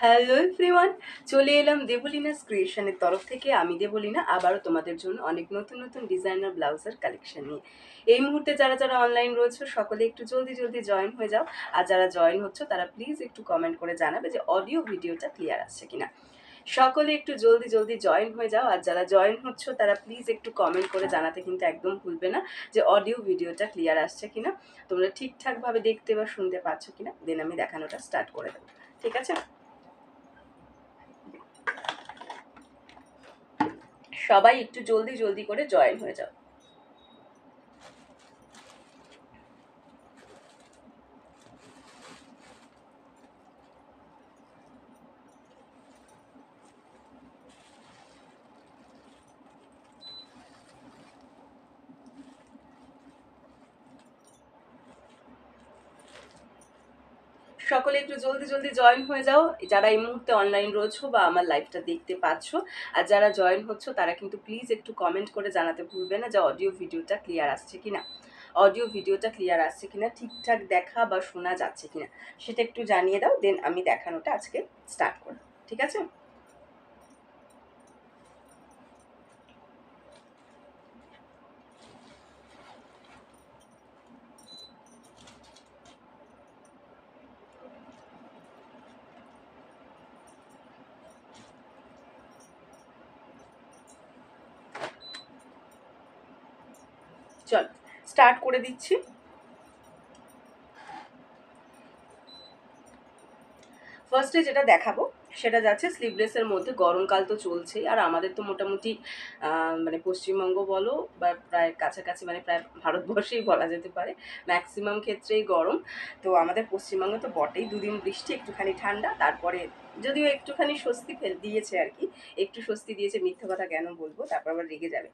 Hello everyone, চলে এলাম দেবলিনাস ক্রিয়েশনের তরফ থেকে। আমি দেবলিনা আবারও তোমাদের জন্য অনেক নতুন নতুন ডিজাইনার ব্লাউজের কালেকশন নিয়ে। এই মুহূর্তে যারা যারা অনলাইন রয়েছে সকলে একটু জলদি জলদি জয়েন হয়ে যাও। আর যারা জয়েন হচ্ছে তারা প্লিজ একটু কমেন্ট করে জানাবে যে অডিও ভিডিওটা ক্লিয়ার আসছে কিনা। সকলে একটু জলদি জলদি জয়েন হয়ে যাও। আর যারা জয়েন হচ্ছ তারা প্লিজ একটু কমেন্ট করে জানাতে কিন্তু একদম ভুলবে না যে অডিও ভিডিওটা ক্লিয়ার আসছে কিনা, তোমরা ঠিকঠাকভাবে দেখতে বা শুনতে পাচ্ছ কিনা। দেন আমি দেখানোটা স্টার্ট করে দেবো, ঠিক আছে? সবাই একটু জলদি জলদি করে জয়েন হয়ে যাও। সকলে একটু জলদি জলদি জয়েন হয়ে যাও, যারা এই মুহূর্তে অনলাইন রয়েছো বা আমার লাইভটা দেখতে পাচ্ছ। আর যারা জয়েন হচ্ছ তারা কিন্তু প্লিজ একটু কমেন্ট করে জানাতে ভুলবে না যে অডিও ভিডিওটা ক্লিয়ার আসছে কিনা। অডিও ভিডিওটা ক্লিয়ার আসছে কিনা, ঠিকঠাক দেখা বা শোনা যাচ্ছে কিনা সেটা একটু জানিয়ে দাও। দেন আমি দেখানোটা আজকে স্টার্ট করব, ঠিক আছে? চল স্টার্ট করে দিচ্ছি। ফার্স্টে যেটা দেখাবো সেটা যাচ্ছে স্লিভলেসের মধ্যে। গরমকাল তো চলছেই, আর আমাদের তো মোটামুটি মানে পশ্চিমবঙ্গ বলো বা প্রায় কাছাকাছি, মানে প্রায় ভারতবর্ষেই বলা যেতে পারে ম্যাক্সিমাম ক্ষেত্রেই গরম। তো আমাদের পশ্চিমবঙ্গে তো বটেই, দুদিন বৃষ্টি একটুখানি ঠান্ডা, তারপরে যদিও একটুখানি স্বস্তি দিয়েছে আর কি। একটু স্বস্তি দিয়েছে, মিথ্যা কথা কেন বলবো, তারপর আবার রেগে যাবে।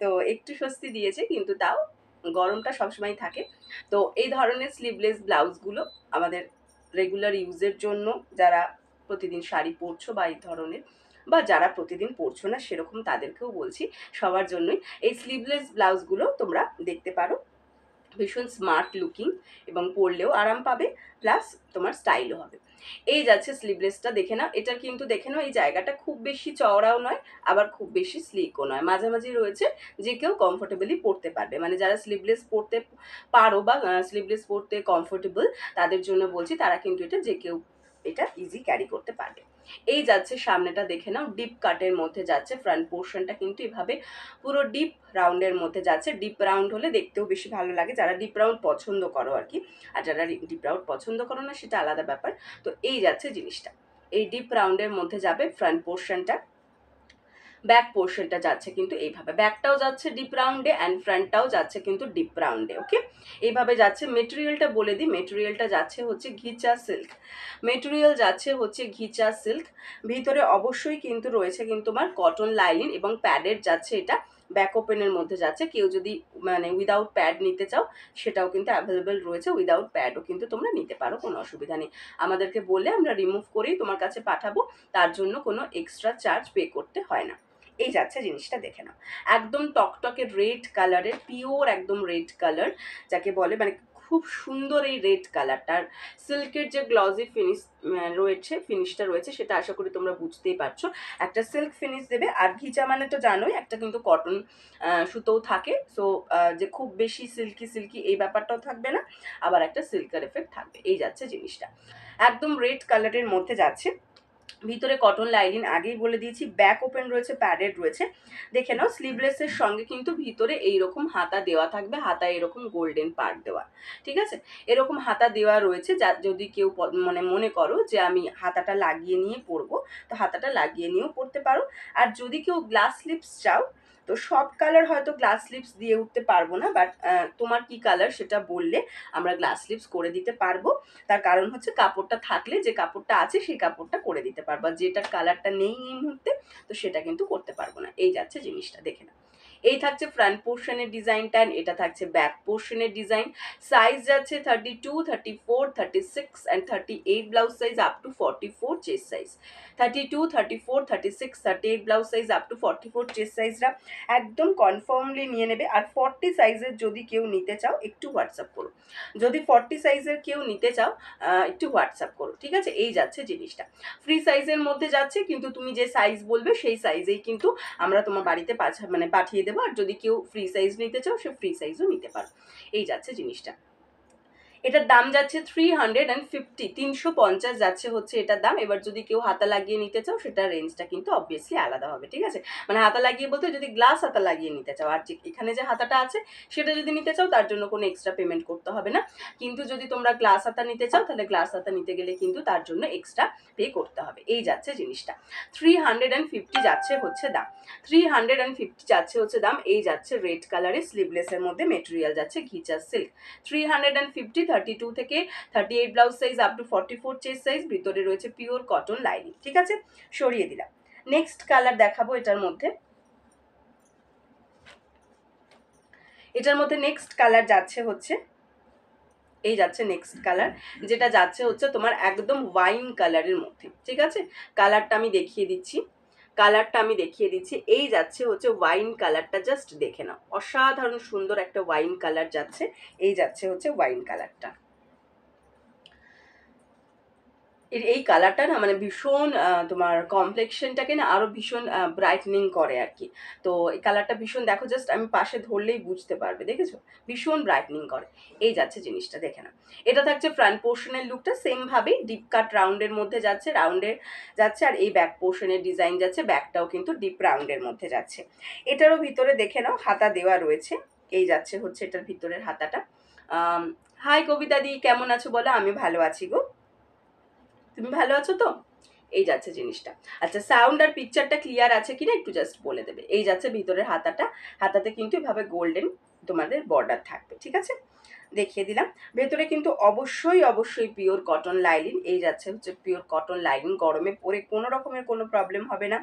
তো একটু স্বস্তি দিয়েছে, কিন্তু তাও গরমটা সবসময় থাকে। তো এই ধরনের স্লিভলেস ব্লাউজগুলো আমাদের রেগুলার ইউজের জন্য, যারা প্রতিদিন শাড়ি পরছো বা এই ধরনের, বা যারা প্রতিদিন পরছো না সেরকম তাদেরকেও বলছি, সবার জন্যই এই স্লিভলেস ব্লাউজগুলো তোমরা দেখতে পারো। ভীষণ স্মার্ট লুকিং এবং পরলেও আরাম পাবে, প্লাস তোমার স্টাইলও হবে। এই যাচ্ছে স্লিভলেসটা, দেখে নাও। এটার কিন্তু দেখে নাও এই জায়গাটা খুব বেশি চওড়াও নয়, আবার খুব বেশি স্লিকও নয়, মাঝামাঝি রয়েছে। যে কেউ কমফোর্টেবলি পরতে পারবে, মানে যারা স্লিভলেস পরতে পারো বা স্লিভলেস পরতে কমফোর্টেবল তাদের জন্য বলছি, তারা কিন্তু এটা যে কেউ এটা ইজি ক্যারি করতে পারবে। এই যাচ্ছে সামনেটা, দেখে নাও ডিপ কাটের মধ্যে যাচ্ছে। ফ্রন্ট পোর্শনটা কিন্তু এভাবে পুরো ডিপ রাউন্ডের মধ্যে যাচ্ছে। ডিপ রাউন্ড হলে দেখতেও বেশি ভালো লাগে, যারা ডিপ রাউন্ড পছন্দ করো আর কি। আর যারা ডিপ রাউন্ড পছন্দ করো না সেটা আলাদা ব্যাপার। তো এই যাচ্ছে জিনিসটা, এই ডিপ রাউন্ডের মধ্যে যাবে ফ্রন্ট পোর্শনটা। ব্যাক পোর্শনটা যাচ্ছে কিন্তু এইভাবে, ব্যাকটাও যাচ্ছে ডিপ রাউন্ডে অ্যান্ড ফ্রন্টটাও যাচ্ছে কিন্তু ডিপ রাউন্ডে। ওকে, এইভাবে যাচ্ছে। মেটেরিয়ালটা বলে দিই, মেটেরিয়ালটা যাচ্ছে হচ্ছে ঘিচা সিল্ক। মেটেরিয়াল যাচ্ছে হচ্ছে ঘিচা সিল্ক। ভিতরে অবশ্যই কিন্তু রয়েছে কিন্তু তোমার কটন লাইনিং এবং প্যাডের যাচ্ছে এটা। ব্যাক ওপেনের মধ্যে যাচ্ছে, কেউ যদি মানে উইদাউট প্যাড নিতে চাও সেটাও কিন্তু অ্যাভেলেবেল রয়েছে। উইদাউট প্যাডও কিন্তু তোমরা নিতে পারো, কোনো অসুবিধা নেই। আমাদেরকে বললে আমরা রিমুভ করেই তোমার কাছে পাঠাবো, তার জন্য কোনো এক্সট্রা চার্জ পে করতে হয় না। এই যাচ্ছে জিনিসটা, দেখে নাও। একদম টকটকে রেড কালারের, পিওর একদম রেড কালার যাকে বলে, মানে খুব সুন্দর এই রেড কালারটার। সিল্কের যে গ্লজি ফিনিশ রয়েছে, ফিনিশটা রয়েছে, সেটা আশা করি তোমরা বুঝতেই পারছো। একটা সিল্ক ফিনিশ দেবে, আর ঘিচা মানে তো জানোই একটা কিন্তু কটন সুতোও থাকে। সো যে খুব বেশি সিল্কি সিল্কি এই ব্যাপারটাও থাকবে না, আবার একটা সিল্কের এফেক্ট থাকবে। এই যাচ্ছে জিনিসটা, একদম রেড কালারের মধ্যে যাচ্ছে। ভিতরে কটন লাইনিং আগেই বলে দিয়েছি, ব্যাক ওপেন রয়েছে, প্যাডেড রয়েছে। দেখে নাও স্লিভলেসের সঙ্গে কিন্তু ভিতরে এইরকম হাতা দেওয়া থাকবে, হাতা এরকম গোল্ডেন পার্ট দেওয়া, ঠিক আছে? এরকম হাতা দেওয়া রয়েছে, যা যদি কেউ মানে মনে করো যে আমি হাতাটা লাগিয়ে নিয়ে পরবো, তো হাতাটা লাগিয়ে নিয়েও পরতে পারো। আর যদি কেউ গ্লাস স্লিভস চাও, তো সব কালার হয়তো গ্লাস স্লিভস দিয়ে উঠতে পারবো না, বাট তোমার কি কালার সেটা বললে আমরা গ্লাস স্লিভস করে দিতে পারবো। তার কারণ হচ্ছে কাপড়টা থাকলে যে কাপড়টা আছে সেই কাপড়টা করে দিতে পারবো, আর যেটার কালারটা নেই এই মুহূর্তে তো সেটা কিন্তু করতে পারবো না। এই যাচ্ছে জিনিসটা, দেখে না। এই থাকছে ফ্রন্ট পোর্শনের ডিজাইনটা, এটা থাকছে ব্যাক পোর্শনের ডিজাইন। সাইজ যাচ্ছে 32, 34, 36 and 38 blouse size up to 44 chest size. 32, 34, 36, 38 blouse size up to 44 chest সাইজরা একদম কনফার্মলি নিয়ে নেবে। আর 40 সাইজের যদি কেউ নিতে চাও একটু হোয়াটসঅ্যাপ করো, যদি 40 সাইজের কেউ নিতে চাও একটু হোয়াটসঅ্যাপ করো, ঠিক আছে। এই যাচ্ছে জিনিসটা, ফ্রি সাইজের মধ্যে যাচ্ছে, কিন্তু তুমি যে সাইজ বলবে সেই সাইজেই কিন্তু আমরা তোমার বাড়িতে পাঠিয়ে দেবো। আর যদি কেউ ফ্রি সাইজ নিতে চাও সে ফ্রি সাইজও নিতে পারো। এই যাচ্ছে জিনিসটা। এটার দাম যাচ্ছে 350, 350 যাচ্ছে হচ্ছে এটার দাম। এবার যদি কেউ হাতা লাগিয়ে নিতে চাও সেটার রেঞ্জটা কিন্তু অবভিয়াসলি আলাদা হবে, ঠিক আছে। মানে হাতা লাগিয়ে বলতে যদি গ্লাস হাতা লাগিয়ে নিতে চাও, আর এখানে যে হাতাটা আছে সেটা যদি নিতে চাও তার জন্য কোনো এক্সট্রা পেমেন্ট করতে হবে না। কিন্তু যদি তোমরা গ্লাস হাতা নিতে চাও তাহলে গ্লাস হাতা নিতে গেলে কিন্তু তার জন্য এক্সট্রা পে করতে হবে। এই যাচ্ছে জিনিসটা, 350 যাচ্ছে হচ্ছে দাম, 350 যাচ্ছে হচ্ছে দাম। এই যাচ্ছে রেড কালারের স্লিভলেসের মধ্যে, মেটেরিয়াল যাচ্ছে ঘিচা সিল্ক। 350, 32 থেকে 38 blouse size up to 44 chest size, ভিতরে রয়েছে পিওর কটন লাইনিং, ঠিক আছে। সরিয়ে দিলাম। নেক্সট কালার দেখাবো এটার মধ্যে। নেক্সট কালার যাচ্ছে হচ্ছে এই যাচ্ছে নেক্সট কালার, যেটা যাচ্ছে হচ্ছে তোমার একদম ওয়াইন কালারের মধ্যে, ঠিক আছে। কালারটা আমি দেখিয়ে দিচ্ছি, এই যাচ্ছে হচ্ছে ওয়াইন কালারটা, জাস্ট দেখে নাও, অসাধারণ সুন্দর একটা ওয়াইন কালার যাচ্ছে। এই যাচ্ছে হচ্ছে ওয়াইন কালারটা। এই কালারটা না মানে ভীষণ তোমার কমপ্লেক্সনটাকে না আরো ভীষণ ব্রাইটনিং করে আর কি। তো এই কালারটা ভীষণ, দেখো জাস্ট আমি পাশে ধরলেই বুঝতে পারবে, দেখেছো, ভীষণ ব্রাইটনিং করে। এই যাচ্ছে জিনিসটা, দেখে না। এটা থাকছে ফ্রন্ট পোর্শনের লুকটা, সেম ভাবেই ডিপ কাট রাউন্ডের মধ্যে যাচ্ছে, আর এই ব্যাক পোর্শনের ডিজাইন যাচ্ছে, ব্যাকটাও কিন্তু ডিপ রাউন্ডের মধ্যে যাচ্ছে। এটারও ভিতরে দেখে নাও হাতা দেওয়া রয়েছে। এই যাচ্ছে হচ্ছে এটার ভিতরের হাতাটা। হাই কবিতা দি, কেমন আছো বলো? আমি ভালো আছি গো, তুমি ভালো আছো তো? এই যাচ্ছে জিনিসটা। আচ্ছা, সাউন্ড আর পিকচারটা ক্লিয়ার আছে কিনা একটু জাস্ট বলে দেবে। এই যাচ্ছে ভিতরের হাতাটা, হাতাতে কিন্তু এভাবে গোল্ডেন তোমাদের বর্ডার থাকবে, ঠিক আছে। দেখিয়ে দিলাম। ভেতরে কিন্তু অবশ্যই পিওর কটন লাইনিং। এই যাচ্ছে হচ্ছে পিওর কটন লাইনিং, গরমে পরে কোনো রকমের কোনো প্রবলেম হবে না।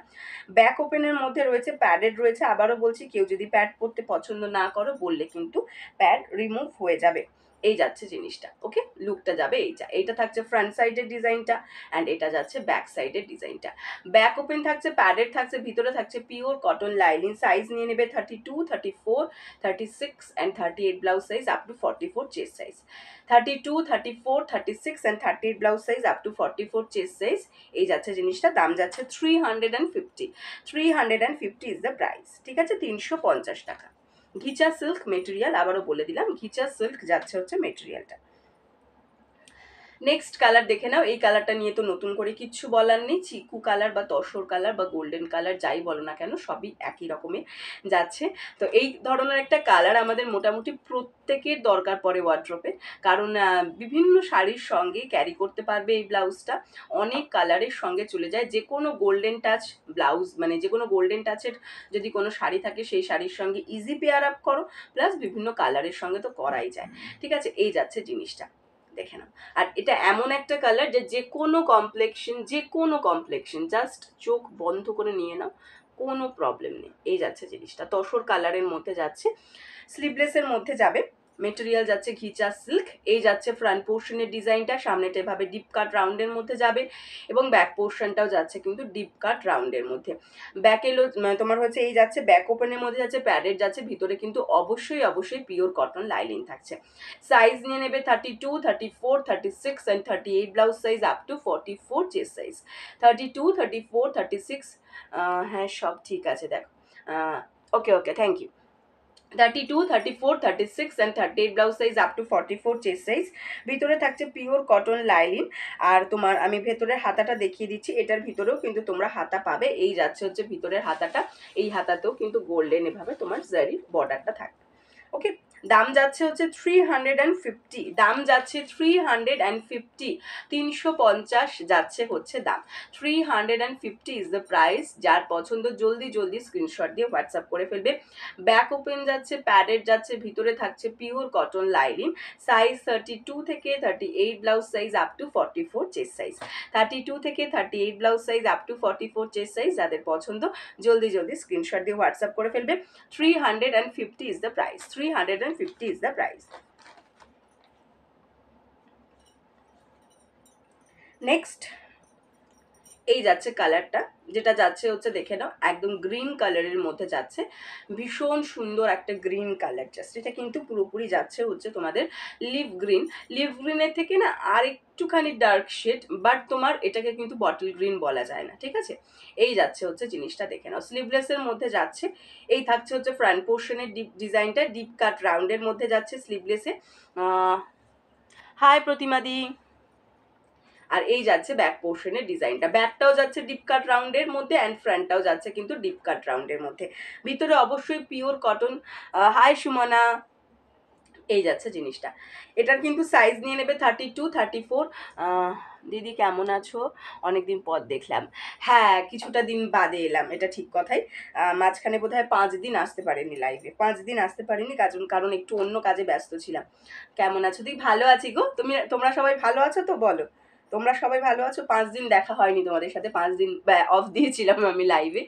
ব্যাক ওপেনের মধ্যে রয়েছে, প্যাডেড রয়েছে। আবারও বলছি, কেউ যদি প্যাড পরতে পছন্দ না করো বললে কিন্তু প্যাড রিমুভ হয়ে যাবে। এই যাচ্ছে জিনিসটা, ওকে। লুকটা যাবে এইটা থাকছে ফ্রন্ট সাইডের ডিজাইনটা, অ্যান্ড এটা যাচ্ছে ব্যাক সাইডের ডিজাইনটা। ব্যাক ওপেন থাকছে, প্যাডেড থাকছে, ভিতরে থাকছে পিওর কটন লাইনিং। সাইজ নিয়ে নেবে 32, 34, 36 and 38 blouse size up to 44 chest size. 32, 34, 36 and 38 blouse size up to 44 chest size. এই যাচ্ছে জিনিসটা, দাম যাচ্ছে 350, 350 ইজ দ্য প্রাইস, ঠিক আছে। 350 টাকা। ঘিচা সিল্ক মেটেরিয়াল, আবারও বলে দিলাম, ঘিচা সিল্ক যাচ্ছে হচ্ছে মেটেরিয়ালটা। নেক্সট কালার দেখে নাও। এই কালারটা নিয়ে তো নতুন করে কিচ্ছু বলার নেই, চিকু কালার বা তসর কালার বা গোল্ডেন কালার যাই বলো না কেন সবই একই রকমের যাচ্ছে। তো এই ধরনের একটা কালার আমাদের মোটামুটি প্রত্যেকের দরকার পড়ে ওয়ার্ড্রোপে, কারণ বিভিন্ন শাড়ির সঙ্গে ক্যারি করতে পারবে এই ব্লাউজটা, অনেক কালারের সঙ্গে চলে যায়। যে কোনো গোল্ডেন টাচ ব্লাউজ, মানে যে কোনো গোল্ডেন টাচের যদি কোনো শাড়ি থাকে সেই শাড়ির সঙ্গে ইজি পেয়ার আপ করো, প্লাস বিভিন্ন কালারের সঙ্গে তো করাই যায়, ঠিক আছে। এই যাচ্ছে জিনিসটা, দেখে নাও। আর এটা এমন একটা কালার যে কোনো কমপ্লেক্সন জাস্ট চোখ বন্ধ করে নিয়ে নাও, কোনো প্রবলেম নেই। এই যাচ্ছে জিনিসটা, তসর কালারের মধ্যে যাচ্ছে, স্লিভলেসের মধ্যে যাবে, মেটেরিয়াল যাচ্ছে ঘিচা সিল্ক। এই যাচ্ছে ফ্রন্ট পোর্শনের ডিজাইনটা, সামনেটা এভাবে ডিপ কাট রাউন্ডের মধ্যে যাবে, এবং ব্যাক পোর্শনটাও যাচ্ছে কিন্তু ডিপ কাট রাউন্ডের মধ্যে। ব্যাক এলো তোমার হচ্ছে এই যাচ্ছে ব্যাক ওপেনের মধ্যে যাচ্ছে, প্যাডেড যাচ্ছে, ভিতরে কিন্তু অবশ্যই পিওর কটন লাইনিং থাকছে। সাইজ নিয়ে নেবে 32, 34, 36 and 38 blouse size up to 44 chest size. 32, 34, 36, হ্যাঁ সব ঠিক আছে, দেখো okay thank you. 32, 34, 36 and 38 blouse size up to 44 chest size. ভিতরে থাকছে পিওর কটন লাইনিং। আর তোমার আমি ভেতরের হাতাটা দেখিয়ে দিচ্ছি, এটার ভিতরেও কিন্তু তোমরা হাতা পাবে। এই যাচ্ছে হচ্ছে ভিতরের হাতাটা, এই হাতাতেও কিন্তু গোল্ডেন এভাবে তোমার জারির বর্ডারটা থাকবে, ওকে। দাম যাচ্ছে হচ্ছে 350, দাম যাচ্ছে 350, 350 যাচ্ছে হচ্ছে দাম। 350 ইজ দ্য প্রাইস। যার পছন্দ জলদি জলদি স্ক্রিনশট দিয়ে হোয়াটসঅ্যাপ করে ফেলবে। ব্যাক ওপেন যাচ্ছে, প্যাডেড যাচ্ছে, ভিতরে থাকছে পিওর কটন লাইলিন। সাইজ 32 থেকে 38 blouse size up to 44 chest size. 32 থেকে 38 blouse size up to 44 chest size. যাদের পছন্দ জলদি জলদি স্ক্রিনশট দিয়ে হোয়াটসঅ্যাপ করে ফেলবে। 350 is the price. 350 is the price. Next এই যাচ্ছে কালারটা, যেটা যাচ্ছে হচ্ছে দেখে নাও, একদম গ্রিন কালারের মধ্যে যাচ্ছে, ভীষণ সুন্দর একটা গ্রিন কালার। জাস্ট এটা কিন্তু পুরোপুরি যাচ্ছে হচ্ছে তোমাদের লিভ গ্রিন। লিভ গ্রিনের থেকে না আর একটুখানি ডার্ক শেড, বাট তোমার এটাকে কিন্তু বটল গ্রিন বলা যায় না, ঠিক আছে। এই যাচ্ছে হচ্ছে জিনিসটা দেখে নাও, স্লিভলেসের মধ্যে যাচ্ছে। এই থাকছে হচ্ছে ফ্রন্ট পোর্শনের ডিপ ডিজাইনটা, ডিপ কাট রাউন্ডের মধ্যে যাচ্ছে স্লিভলেসে। হাই প্রতিমাদি। আর এই যাচ্ছে ব্যাক পোর্শনের ডিজাইনটা, ব্যাকটাও যাচ্ছে ডিপ কাট রাউন্ডের মধ্যে অ্যান্ড ফ্রন্টটাও যাচ্ছে কিন্তু ডিপ কাট রাউন্ডের মধ্যে। ভিতরে অবশ্যই পিওর কটন। হাই সুমনা। এই যাচ্ছে জিনিসটা। এটার কিন্তু সাইজ নিয়ে নেবে 32, 34। দিদি কেমন আছো? অনেকদিন পর দেখলাম। হ্যাঁ, কিছুটা দিন বাদে এলাম, এটা ঠিক কথাই। মাঝখানে বোধহয় 5 দিন আসতে পারিনি লাইভে, 5 দিন আসতে পারিনি, কারণ একটু অন্য কাজে ব্যস্ত ছিলাম। কেমন আছো? দিদি ভালো আছি গো। তোমরা সবাই ভালো আছো তো? বলো তোমরা সবাই ভালো আছো? 5 দিন দেখা হয়নি তোমাদের সাথে, 5 দিন অফ দিয়েছিলাম আমি লাইভে।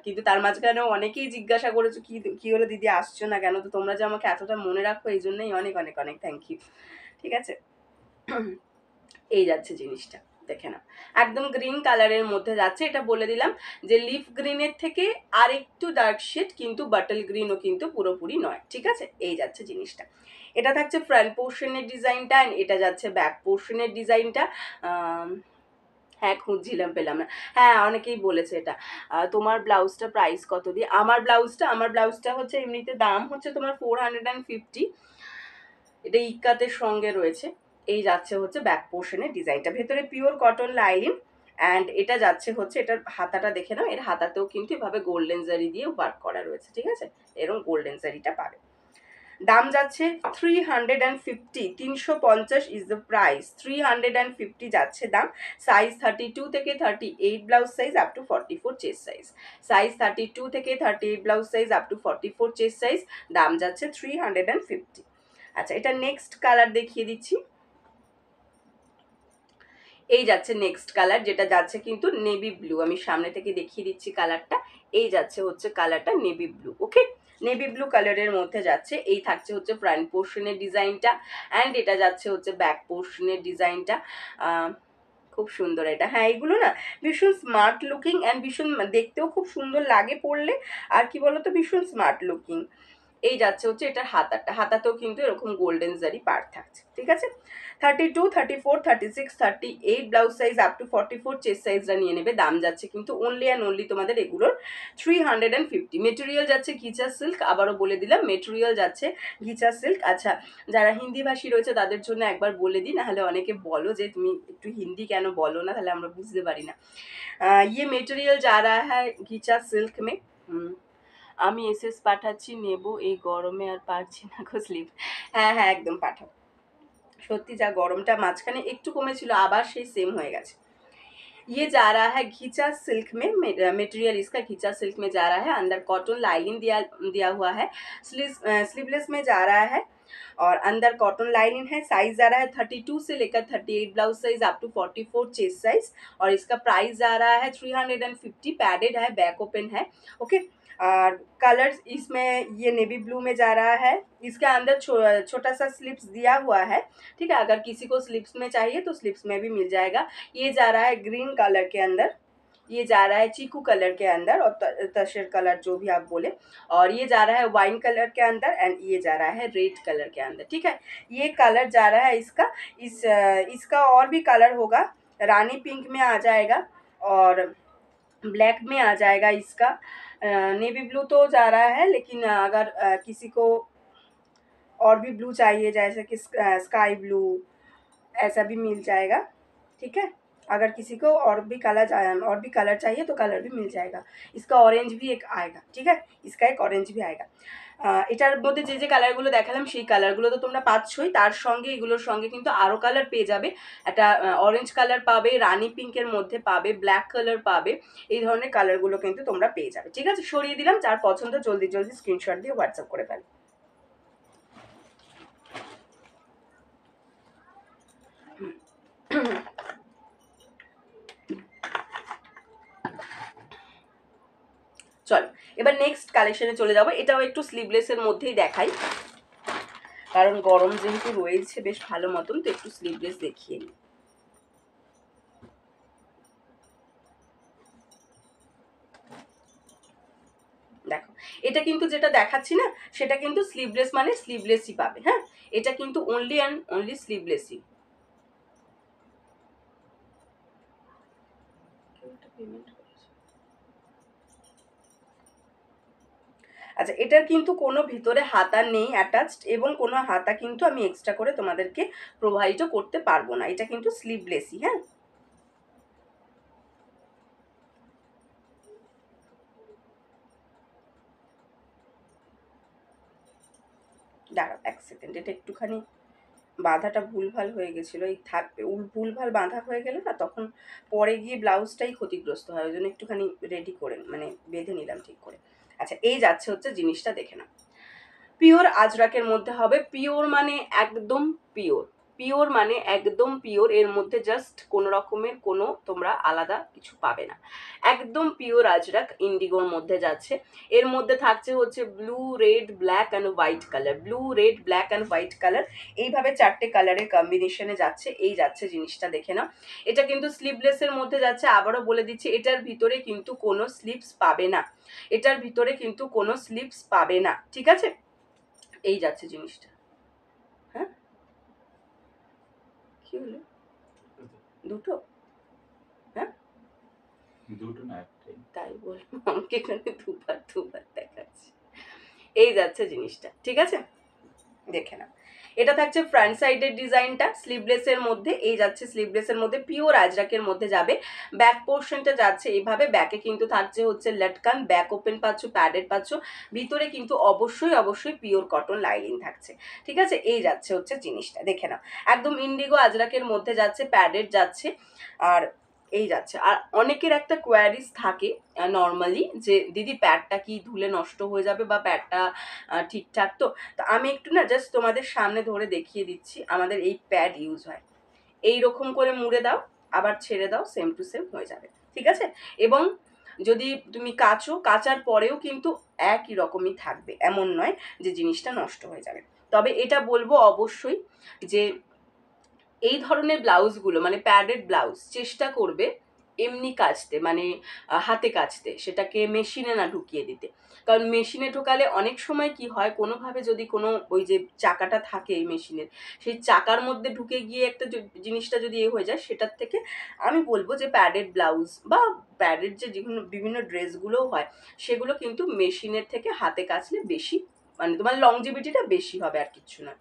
কিন্তু তার মাঝখানেও অনেকেই জিজ্ঞাসা করেছো কি হলো দিদি আসছো না কেন। তো তোমরা যে আমাকে এতটা মনে রাখো এই জন্যই অনেক অনেক অনেক থ্যাংক ইউ, ঠিক আছে। এই যাচ্ছে জিনিসটা দেখে নাও, একদম গ্রিন কালারের মধ্যে যাচ্ছে। এটা বলে দিলাম যে লিফ গ্রিনের থেকে আর একটু ডার্ক শেড, কিন্তু বাটল গ্রিনও কিন্তু পুরোপুরি নয়, ঠিক আছে। এই যাচ্ছে জিনিসটা। এটা থাকছে ফ্রন্ট পোর্শনের ডিজাইনটা, অ্যান্ড এটা যাচ্ছে ব্যাক পোর্শনের ডিজাইনটা। হ্যাঁ, খুঁজছিলাম পেলাম না। হ্যাঁ, অনেকেই বলেছে এটা। তোমার ব্লাউজটা প্রাইস কত দিয়ে? আমার ব্লাউজটা হচ্ছে এমনিতে দাম হচ্ছে তোমার 450। এটা ইক্কাতের সঙ্গে রয়েছে। এই যাচ্ছে হচ্ছে ব্যাক পোর্শনের ডিজাইনটা, ভেতরে পিওর কটন লাইনিং, অ্যান্ড এটা যাচ্ছে হচ্ছে, এটার হাতাটা দেখে নাও, এর হাতাতেও কিন্তু এভাবে গোল্ডেন জারি দিয়ে ওয়ার্ক করা রয়েছে, ঠিক আছে। এরকম গোল্ডেন জারিটা পাবে। দাম যাচ্ছে 350, 350 ইজ দ্য প্রাইস। 350 যাচ্ছে দাম। সাইজ 32 থেকে 38 blouse size up to 44 chest size. Size 32 থেকে 38 blouse size up to 44 chest size. দাম যাচ্ছে 350। আচ্ছা, এটা নেক্সট কালার দেখিয়ে দিচ্ছি। এই যাচ্ছে নেক্সট কালার, যেটা যাচ্ছে কিন্তু নেভি ব্লু। আমি সামনে থেকে দেখিয়ে দিচ্ছি কালারটা। এই যাচ্ছে হচ্ছে কালারটা নেভি ব্লু, ওকে। নেভি ব্লু কালারের মধ্যে যাচ্ছে। এই থাকছে হচ্ছে ফ্রন্ট পোর্শনের ডিজাইনটা, অ্যান্ড এটা যাচ্ছে হচ্ছে ব্যাক পোর্শনের ডিজাইনটা। খুব সুন্দর এটা। হ্যাঁ, এগুলো না ভীষণ স্মার্ট লুকিং, অ্যান্ড ভীষণ দেখতেও খুব সুন্দর লাগে পরলে। আর কি বলতো, ভীষণ স্মার্ট লুকিং। এই যাচ্ছে হচ্ছে এটার হাতাতেও কিন্তু এরকম গোল্ডেন জারি পার্ট থাকছে, ঠিক আছে। 32, 34, 36, 38 blouse size up to 44 chest সাইজটা নিয়ে নেবে। দাম যাচ্ছে কিন্তু অনলি অ্যান্ড অনলি তোমাদের এগুলোর 350। মেটেরিয়াল যাচ্ছে ঘিচা সিল্ক, আবারও বলে দিলাম মেটেরিয়াল যাচ্ছে ঘিচা সিল্ক। আচ্ছা, যারা হিন্দিভাষী রয়েছে তাদের জন্য একবার বলে দিই, নাহলে অনেকে বলো যে তুমি একটু হিন্দি কেন বলো না, তাহলে আমরা বুঝতে পারি না। ये मेटेरियल जा रहा है घिचा सिल्क में। আমি এসএস পাঠাচ্ছি, নেব এই গরমে আর পারছি না গো স্লিপ। হ্যাঁ হ্যাঁ, একদম পাঠাও। সত্যি যা গরমটা মাঝখানে একটু কমেছিল, আবার সেই সেম হয়ে গেছে। ये जा रहा है घिचा सिल्क में, मटेरियल इसका घिचा सिल्क में जा रहा है। अंदर कॉटन लाइनिंग दिया हुआ है। स्लीवलेस में जा रहा है, और अंदर कॉटन लाइनिंग है। साइज जा रहा है 32 से लेकर 38 blouse size up to 44 chest size, और इसका प्राइस जा रहा है 350। पैडेड है, बैक ओपन है, ओके। और कलर्स इसमें ये नेवी ब्लू में जा रहा है। इसके अंदर छोटा सा स्लिप्स दिया हुआ है, ठीक है। अगर किसी को स्लिप्स में चाहिए तो स्लिप्स में भी मिल जाएगा। ये जा रहा है ग्रीन कलर के अंदर, ये जा रहा है चीकू कलर के अंदर, और तशर कलर जो भी आप बोले, और ये जा रहा है वाइन कलर के अंदर, एंड ये जा रहा है रेड कलर के अंदर, ठीक है। ये कलर जा रहा है इसका। इसका और भी कलर होगा, रानी पिंक में आ जाएगा, और ब्लैक में आ जाएगा इसका। नेवी ब्लू तो जा रहा है, लेकिन अगर किसी को और भी ब्लू चाहिए, जैसे कि स्काई ब्लू, ऐसा भी मिल जाएगा, ठीक है। अगर किसी को और भी कलर चाहिए तो कलर भी मिल जाएगा। इसका ऑरेंज भी एक आएगा, ठीक है, इसका एक ऑरेंज भी आएगा। এটার মধ্যে যে যে কালারগুলো দেখালাম সেই কালারগুলো তো তোমরা পাচ্ছই, তার সঙ্গে এগুলোর সঙ্গে কিন্তু আরও কালার পেয়ে যাবে। একটা অরেঞ্জ কালার পাবে, রানি পিঙ্কের মধ্যে পাবে, ব্ল্যাক কালার পাবে, এই ধরনের কালারগুলো কিন্তু তোমরা পেয়ে যাবে। ঠিক আছে, সরিয়ে দিলাম, যার পছন্দ জলদি জলদি স্ক্রিনশট দিয়ে হোয়াটসঅ্যাপ করে ফেলো। চলো এবার নেক্সট কালেকশনে চলে যাবো। এটাও একটু স্লিভলেসের মধ্যেই দেখাই, কারণ গরম যেহেতু রয়েছে বেশ ভালো মতন, তো একটু স্লিভলেস দেখিয়ে নিই। দেখো এটা কিন্তু যেটা দেখাচ্ছি না সেটা কিন্তু স্লিভলেস মানে স্লিভলেসই পাবে। হ্যাঁ, এটা কিন্তু অনলি অ্যান্ড অনলি স্লিভলেসই। আচ্ছা, এটার কিন্তু কোনো ভিতরে হাতা নেই অ্যাটাচড, এবং কোনো হাতা কিন্তু আমি এক্সট্রা করে তোমাদেরকে প্রোভাইডও করতে পারবো না, এটা কিন্তু স্লিভলেসই। হ্যাঁ, দাঁড়াও এক সেকেন্ড, এটা একটুখানি বাঁধাটা ভুলভাল হয়ে গেছিলো, এই ভুলভাল বাঁধা হয়ে গেলে না তখন পরে গিয়ে ব্লাউজটাই ক্ষতিগ্রস্ত হয়, ওই জন্য একটুখানি রেডি করে মানে বেঁধে নিলাম ঠিক করে। আচ্ছা, এই যাচ্ছে হচ্ছে জিনিসটা, দেখে নাও। পিওর আজরাকের মধ্যে হবে, পিওর মানে একদম পিওর, পিওর মানে একদম পিওর, এর মধ্যে জাস্ট কোনো রকমের কোনো তোমরা আলাদা কিছু পাবে না, একদম পিওর আজরাক ইন্ডিগোর মধ্যে যাচ্ছে। এর মধ্যে থাকছে হচ্ছে blue, red, black and white colour, blue, red, black and white colour, এইভাবে চারটে কালারের কম্বিনেশনে যাচ্ছে। এই যাচ্ছে জিনিসটা, দেখে নাও। এটা কিন্তু স্লিভলেসের মধ্যে যাচ্ছে, আবারও বলে দিচ্ছি এটার ভিতরে কিন্তু কোনো স্লিভস পাবে না, এটার ভিতরে কিন্তু কোনো স্লিভস পাবে না, ঠিক আছে। এই যাচ্ছে জিনিসটা। হ্যাঁ, কি হলো, দুটো? হ্যাঁ, দুটো না একটাই, তাই বলবো, আমাকে এখানে দুবার দুবার দেখাচ্ছে। এই যাচ্ছে জিনিসটা, ঠিক আছে, দেখে না। এটা থাকছে ফ্রন্ট সাইডের ডিজাইনটা স্লিভলেসের মধ্যে, এই যাচ্ছে স্লিভলেসের মধ্যে পিওর আজরাকের মধ্যে যাবে। ব্যাক পোর্শনটা যাচ্ছে এইভাবে, ব্যাকে কিন্তু থাকছে হচ্ছে লটকান, ব্যাক ওপেন পাচ্ছ, প্যাডেড পাচ্ছ, ভিতরে কিন্তু অবশ্যই অবশ্যই পিওর কটন লাইনিং থাকছে, ঠিক আছে। এই যাচ্ছে হচ্ছে জিনিসটা, দেখে নাও, একদম ইন্ডিগো আজরাকের মধ্যে যাচ্ছে, প্যাডেড যাচ্ছে। আর এই যাচ্ছে। আর অনেকের একটা কোয়ারিজ থাকে নর্মালি যে দিদি প্যাডটা কি ধুলে নষ্ট হয়ে যাবে বা প্যাডটা ঠিকঠাক তো আমি একটু না জাস্ট তোমাদের সামনে ধরে দেখিয়ে দিচ্ছি। আমাদের এই প্যাড ইউজ হয়, এই রকম করে মুড়ে দাও, আবার ছেড়ে দাও, সেম টু সেম হয়ে যাবে, ঠিক আছে। এবং যদি তুমি কাচার পরেও কিন্তু একই রকমই থাকবে, এমন নয় যে জিনিসটা নষ্ট হয়ে যাবে। তবে এটা বলবো অবশ্যই যে এই ধরনের ব্লাউজগুলো মানে প্যাডেড ব্লাউজ চেষ্টা করবে এমনি কাচতে, মানে হাতে কাচতে, সেটাকে মেশিনে না ঢুকিয়ে দিতে। কারণ মেশিনে ঢোকালে অনেক সময় কি হয়, কোনোভাবে যদি কোনো ওই যে চাকাটা থাকে এই মেশিনের, সেই চাকার মধ্যে ঢুকে গিয়ে একটা জিনিসটা যদি হয়ে যায়, সেটার থেকে আমি বলবো যে প্যাডেড ব্লাউজ বা প্যাডেড যে বিভিন্ন ড্রেসগুলোও হয়, সেগুলো কিন্তু মেশিনের থেকে হাতে কাচলে বেশি, মানে তোমার লংজিভিটিটা বেশি হবে, আর কিচ্ছু না।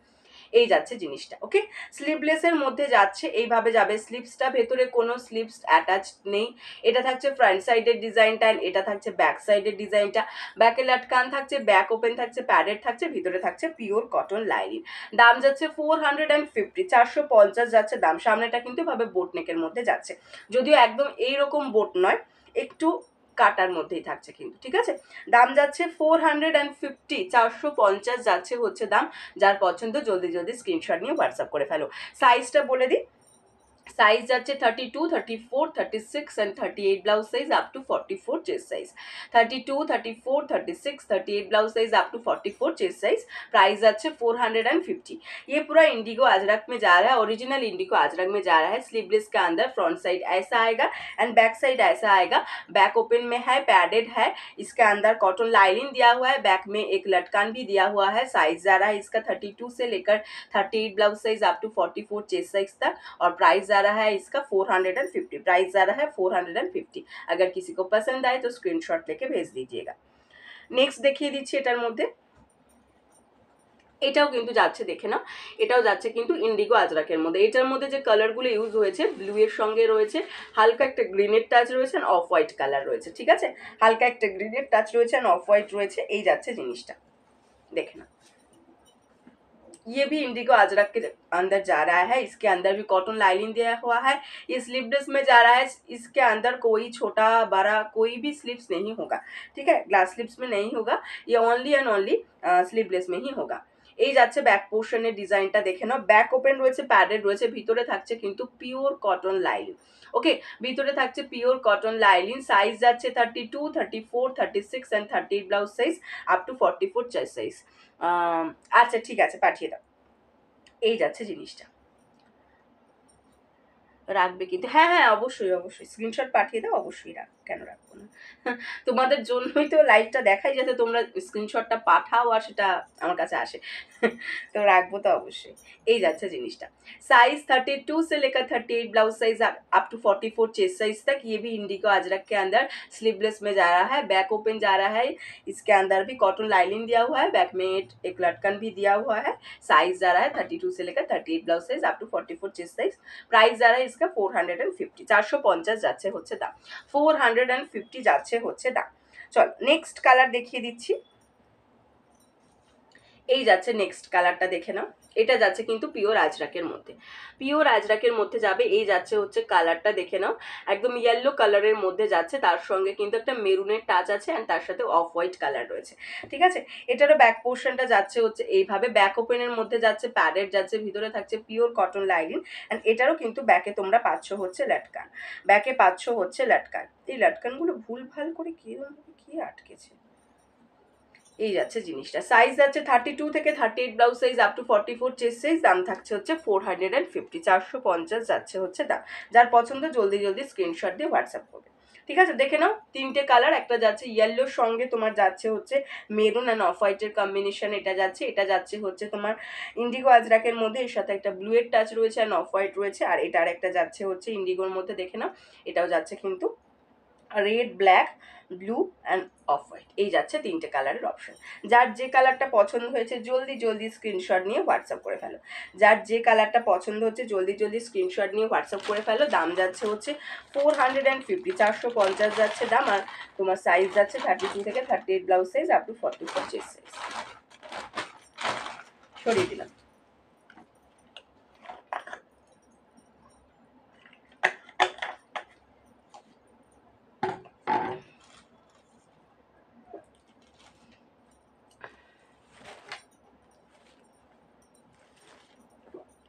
এই যাচ্ছে জিনিসটা, ওকে। স্লিভলেসের মধ্যে যাচ্ছে, এইভাবে যাবে, স্লিভসটা ভেতরে কোনো স্লিভস অ্যাটাচড নেই। এটা থাকছে ফ্রন্ট সাইডের ডিজাইনটা, এটা থাকছে ব্যাক সাইডের ডিজাইনটা, ব্যাকে লাটকান থাকছে, ব্যাক ওপেন থাকছে, প্যাডেড থাকছে, ভিতরে থাকছে পিওর কটন লাইনিং। দাম যাচ্ছে 450, 450 যাচ্ছে দাম। সামনেটা কিন্তু ভাবে বোট নেকের মধ্যে যাচ্ছে, যদিও একদম এইরকম বোট নয়, একটু কাটার মধ্যেই থাকছে কিন্তু, ঠিক আছে। দাম যাচ্ছে 450, 450 যাচ্ছে হচ্ছে দাম। যার পছন্দ জলদি জলদি স্ক্রিনশট নিয়ে হোয়াটসঅ্যাপ করে ফেলো। সাইজটা বলে দিই, সাইজ যাচ্ছে 32, 34, 36 and 38 blouse size up to 44 chest size, 32, 34, 36, 38 blouse size up to 44 chest size. Price अच्छे 450। ये पूरा इंडिगो अजरक में जा रहा है, ओरिजिनल इंडिगो अजरक में जा रहा है। स्लीवलेस के अंदर फ्रंट साइड ऐसा आएगा एंड बैक साइड ऐसा आएगा, बैक ओपन में है, पैडेड है, इसके अंदर कॉटन लाइनिंग दिया हुआ है, बैक में एक लटकन भी दिया हुआ है। साइज जा रहा है इसका 32 से लेकर 38 blouse size up to 44 chest size तक, और प्राइस जा रहा है इसका 450, प्राइस जा रहा है 450। अगर किसी को पसंद आए तो स्क्रीनशॉट लेके भेज दीजिएगा। नेक्स्ट देखिए दीजिए एटार मध्य, এটাও কিন্তু যাচ্ছে, দেখে নাও, এটাও যাচ্ছে কিন্তু ইন্ডিগো আজরাকের মধ্যে। এটার মধ্যে যে কালারগুলো ইউজ হয়েছে, ব্লু এর সঙ্গে রয়েছে হালকা একটা গ্রিনের টাচ রয়েছে, অফ হোয়াইট কালার রয়েছে, ঠিক আছে, হালকা একটা গ্রিনের টাচ রয়েছে, অফ হোয়াইট রয়েছে, এই যাচ্ছে জিনিসটা, দেখে নাও। ये भी इंडिगो अजरक के अंदर जा रहा है, इसके अंदर भी कॉटन लाइनिंग दिया हुआ है, ये स्लीवलेस में जा रहा है, इसके अंदर कोई छोटा बड़ा कोई भी स्लीव्स नहीं होगा, ठीक है, ग्लास स्लीव्स में नहीं होगा, ये ओनली एंड ओनली स्लीवलेस में ही होगा। এই যাচ্ছে ব্যাক পোর্শনের ডিজাইনটা, দেখে নাও, ব্যাক ওপেন রয়েছে, প্যাডেড রয়েছে, ভিতরে থাকছে কিন্তু পিওর কটন লাইলিন, ওকে, ভিতরে থাকছে পিওর কটন লাইলিন, সাইজ যাচ্ছে 32, 34, 36 and 38 blouse size, up to 44 chest size. আচ্ছা ঠিক আছে, পাঠিয়ে দাও, এই যাচ্ছে জিনিসটা, রাখবে কিন্তু, হ্যাঁ হ্যাঁ অবশ্যই অবশ্যই, স্ক্রিনশট পাঠিয়ে দাও, অবশ্যই কেন রাখবো না, তোমাদের জন্যই তো লাইভটা দেখাই, যাতে তোমরা স্ক্রিনশটটা পাঠাও আর সেটা আমার কাছে আসে, তো রাখবো তো অবশ্যই। এই যাচ্ছে জিনিসটা, साइज 32 से लेकर 38 blouse size up to 44 chest size तक, ये भी इंडिगो अजरक के अंदर स्लीवलेस में जा रहा है, बैक ओपन जा रहा है, इसके अंदर भी कॉटन लाइनिंग दिया हुआ है, बैक में एक लटकन भी दिया हुआ है, साइज जा रहा है 32 से लेकर 38 blouse size up to 44 chest size, price जा रहा है इसका 450, 450 যাচ্ছে হচ্ছে দাম, 450 যাচ্ছে হচ্ছে দাম। চল নেক্সট কালার দেখিয়ে দিচ্ছি, এই যাচ্ছে নেক্সট কালারটা, দেখে নাও, এটা যাচ্ছে কিন্তু পিওর আজরাকের মধ্যে, পিওর আজরাকের মধ্যে যাবে, এই যাচ্ছে হচ্ছে কালারটা, দেখে নাও, একদম ইয়েলো কালারের মধ্যে যাচ্ছে, তার সঙ্গে কিন্তু একটা মেরুনের টাচ আছে অ্যান্ড তার সাথে অফ হোয়াইট কালার রয়েছে, ঠিক আছে, এটারও ব্যাক পোর্শনটা যাচ্ছে হচ্ছে এইভাবে, ব্যাক ওপেনের মধ্যে যাচ্ছে, প্যাডেড যাচ্ছে, ভিতরে থাকছে পিওর কটন লাইনিং, অ্যান্ড এটারও কিন্তু ব্যাকে তোমরা পাচ্ছ হচ্ছে লটকান, ব্যাকে পাচ্ছ হচ্ছে লটকান, এই লটকানগুলো ভুল ভাল করে কিরকম কি আটকেছে, এই যাচ্ছে জিনিসটা, সাইজ যাচ্ছে 32 থেকে 38 blouse size up to 44 chest size, দাম থাকছে হচ্ছে 450, 450 যাচ্ছে হচ্ছে দাম, যার পছন্দ জলদি জলদি স্ক্রিনশট দিয়ে হোয়াটসঅ্যাপ করবে, ঠিক আছে, দেখে নাও, তিনটে কালার, একটা যাচ্ছে ইয়েলোর সঙ্গে তোমার যাচ্ছে হচ্ছে মেরুন অ্যান্ড অফ হোয়াইটের কম্বিনেশন, এটা যাচ্ছে হচ্ছে তোমার ইন্ডিগো আজরাকের মধ্যে, এর সাথে একটা ব্লু এর টাচ রয়েছে অ্যান্ড অফ হোয়াইট রয়েছে, আর এটা আরেকটা যাচ্ছে হচ্ছে ইন্ডিগোর মধ্যে, দেখে নাও, এটাও যাচ্ছে কিন্তু red, black, blue and off white, এই যাচ্ছে তিনটে কালারের অপশন, যার যে কালারটা পছন্দ হয়েছে জলদি জলদি স্ক্রিনশট নিয়ে হোয়াটসঅ্যাপ করে ফেলো, যার যে কালারটা পছন্দ হচ্ছে জলদি জলদি স্ক্রিনশট নিয়ে হোয়াটসঅ্যাপ করে ফেলো, দাম যাচ্ছে হচ্ছে 450, 450 যাচ্ছে দাম, আর তোমার সাইজ যাচ্ছে 32 থেকে 38 blouse size up to 44 chest size, সরিয়ে দিলাম।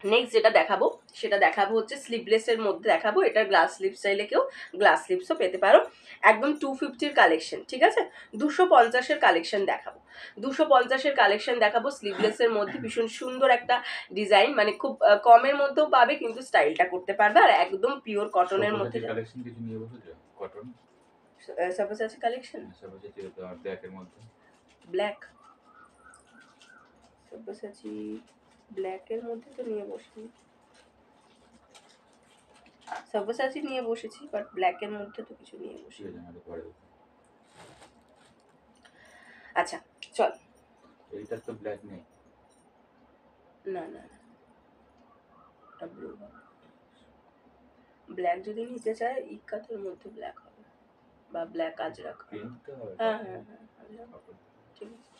নেক্সট যেটা দেখাবো সেটা দেখাবো হচ্ছে স্লিভলেসের মধ্যে দেখাবো, এটা গ্লাস স্লিভস চাইলে কেউ গ্লাস স্লিভসও পেতে পারো, একদম 250-র কালেকশন, ঠিক আছে, 250-এর কালেকশন দেখাবো, 250-এর কালেকশন দেখাবো, স্লিভলেসের মধ্যে ভীষণ সুন্দর একটা ডিজাইন, মানে খুব কমের মধ্যেও পাবে কিন্তু স্টাইলটা করতে পারবে, আর একদম পিওর কটনের মধ্যে কালেকশন কিছু নিয়ে বসেছো কটন, সাপোজ আছে কালেকশন, সাপোজ আছে আর ব্ল্যাকের মধ্যে, ব্ল্যাক, সাপোজ আছে ব্ল্যাকের মধ্যে তো নিয়ে বসিনি, সব্যসাচী নিয়ে বসেছি, বাট ব্ল্যাকের মধ্যে তো কিছু নিয়ে বসি, আচ্ছা চল, এইটা তো ব্ল্যাক নেই, না না এটা ব্লু, ব্ল্যাক যদি নিতে চায় ইক্কাতের মধ্যে ব্ল্যাক হবে, বা ব্ল্যাক আজরাক, হ্যাঁ হ্যাঁ হ্যাঁ ঠিক আছে।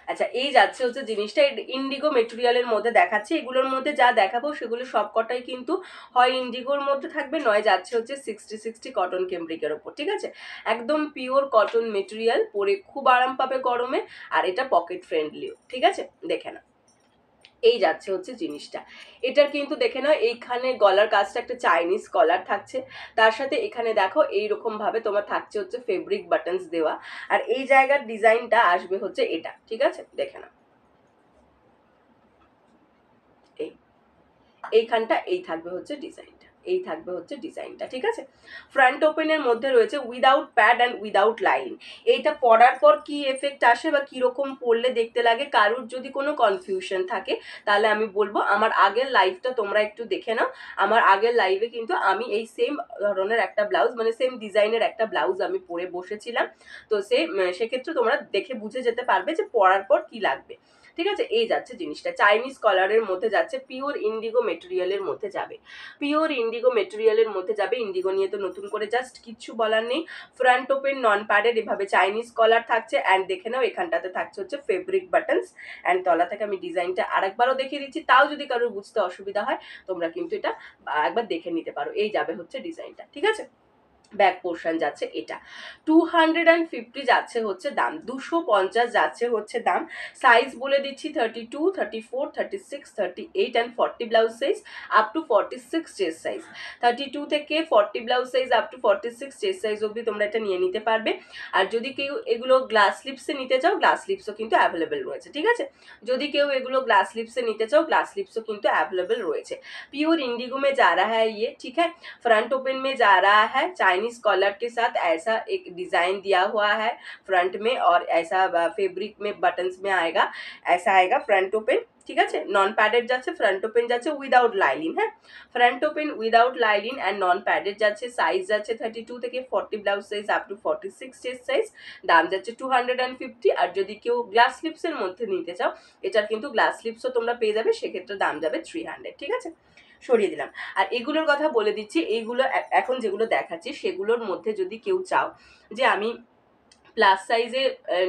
আচ্ছা এই যাচ্ছে হচ্ছে জিনিসটা, ইন্ডিগো মেটেরিয়ালের মধ্যে দেখাচ্ছি, এগুলোর মধ্যে যা দেখাবো সেগুলো সবকটাই কিন্তু হয় ইন্ডিগোর মধ্যে থাকবে, নয় যাচ্ছে হচ্ছে 60-60 কটন কেমব্রিকের ওপর, ঠিক আছে, একদম পিওর কটন মেটেরিয়াল, পরে খুব আরাম পাবে গরমে, আর এটা পকেট ফ্রেন্ডলিও, ঠিক আছে, দেখে না, এই যাচ্ছে হচ্ছে জিনিসটা, এটার কিন্তু দেখে নাও এইখানে গলার কাজটা একটা চাইনিজ কলার থাকছে, তার সাথে এখানে দেখো এইরকম ভাবে তোমার থাকছে হচ্ছে ফেব্রিক বাটনস দেওয়া, আর এই জায়গার ডিজাইনটা আসবে হচ্ছে এটা, ঠিক আছে, দেখে নাও, এইখানটা এই থাকবে হচ্ছে ডিজাইনটা, এই থাকবে হচ্ছে ডিজাইনটা, ঠিক আছে, ফ্রন্ট ওপেনের মধ্যে রয়েছে without pad and without line, এইটা পরার পর কি এফেক্ট আসে বা কিরকম পরলে দেখতে লাগে, কারুর যদি কোনো কনফিউশন থাকে তাহলে আমি বলবো আমার আগের লাইভটা তোমরা একটু দেখে নাও, আমার আগের লাইভে কিন্তু আমি এই সেম ধরনের একটা ব্লাউজ, মানে সেম ডিজাইনের একটা ব্লাউজ আমি পরে বসেছিলাম, তো সেক্ষেত্রে তোমরা দেখে বুঝে যেতে পারবে যে পরার পর কি লাগবে, ঠিক আছে, এই যাচ্ছে জিনিসটা। চাইনিজ কলারের মধ্যে যাচ্ছে, পিওর ইন্ডিগো মেটেরিয়ালের মধ্যে যাবে, পিওর ইন্ডিগো মেটেরিয়ালের মধ্যে যাবে। ইন্ডিগো নিয়ে তো নতুন করে জাস্ট কিচ্ছু বলার নেই। ফ্রন্ট ওপেন নন প্যাডেড এভাবে চাইনিজ কলার থাকছে, অ্যান্ড দেখে নাও এখানটাতে থাকছে হচ্ছে ফেব্রিক বাটনস, অ্যান্ড তলা থেকে আমি ডিজাইনটা আরেকবারও দেখিয়ে দিচ্ছি, তাও যদি কারোর বুঝতে অসুবিধা হয় তোমরা কিন্তু এটা একবার দেখে নিতে পারো। এই যাবে হচ্ছে ডিজাইনটা, ঠিক আছে। ব্যাক পোর্শন যাচ্ছে এটা, 250 যাচ্ছে হচ্ছে দাম, 250 যাচ্ছে হচ্ছে দাম। সাইজ বলে দিচ্ছি 32, 34, 36, 38 and 40 blouse size up to 46 chest size. 32 থেকে 40 blouse size up to 46 chest size অবধি তোমরা এটা নিয়ে নিতে পারবে। আর যদি কেউ এগুলো গ্লাস স্লিপসে নিতে চাও, গ্লাস স্লিপসও কিন্তু অ্যাভেলেবেল রয়েছে, ঠিক আছে। যদি কেউ এগুলো গ্লাस स्लीप्स से নিতে চাও, ग्लास स्लीप्सও কিন্তু अवेलेबल রয়েছে। प्योर इंडिगो में जा रहा है ये, ठीक है। फ्रंट ओपन में जा रहा है, चाइनीज कॉलर के साथ ऐसा एक डिजाइन दिया हुआ है फ्रंट में, और ऐसा फैब्रिक में बटन्स में आएगा, ऐसा आएगा फ्रंट ओपन, ঠিক আছে। নন প্যাডেড যাচ্ছে, ফ্রন্ট ওপেন যাচ্ছে উইদাউট লাইলিন, হ্যাঁ front open without lining and non padded যাচ্ছে। সাইজ যাচ্ছে 32 থেকে 40 blouse size up to 46 chest size. দাম যাচ্ছে 250। আর যদি কেউ গ্লাস স্লিপসের মধ্যে নিতে চাও, এটার কিন্তু গ্লাস স্লিপসও তোমরা পেয়ে যাবে, সেক্ষেত্রে দাম যাবে 300, ঠিক আছে। সরিয়ে দিলাম। আর এগুলোর কথা বলে দিচ্ছি, এইগুলো এখন যেগুলো দেখাচ্ছি সেগুলোর মধ্যে যদি কেউ চাও যে আমি প্লাস সাইজে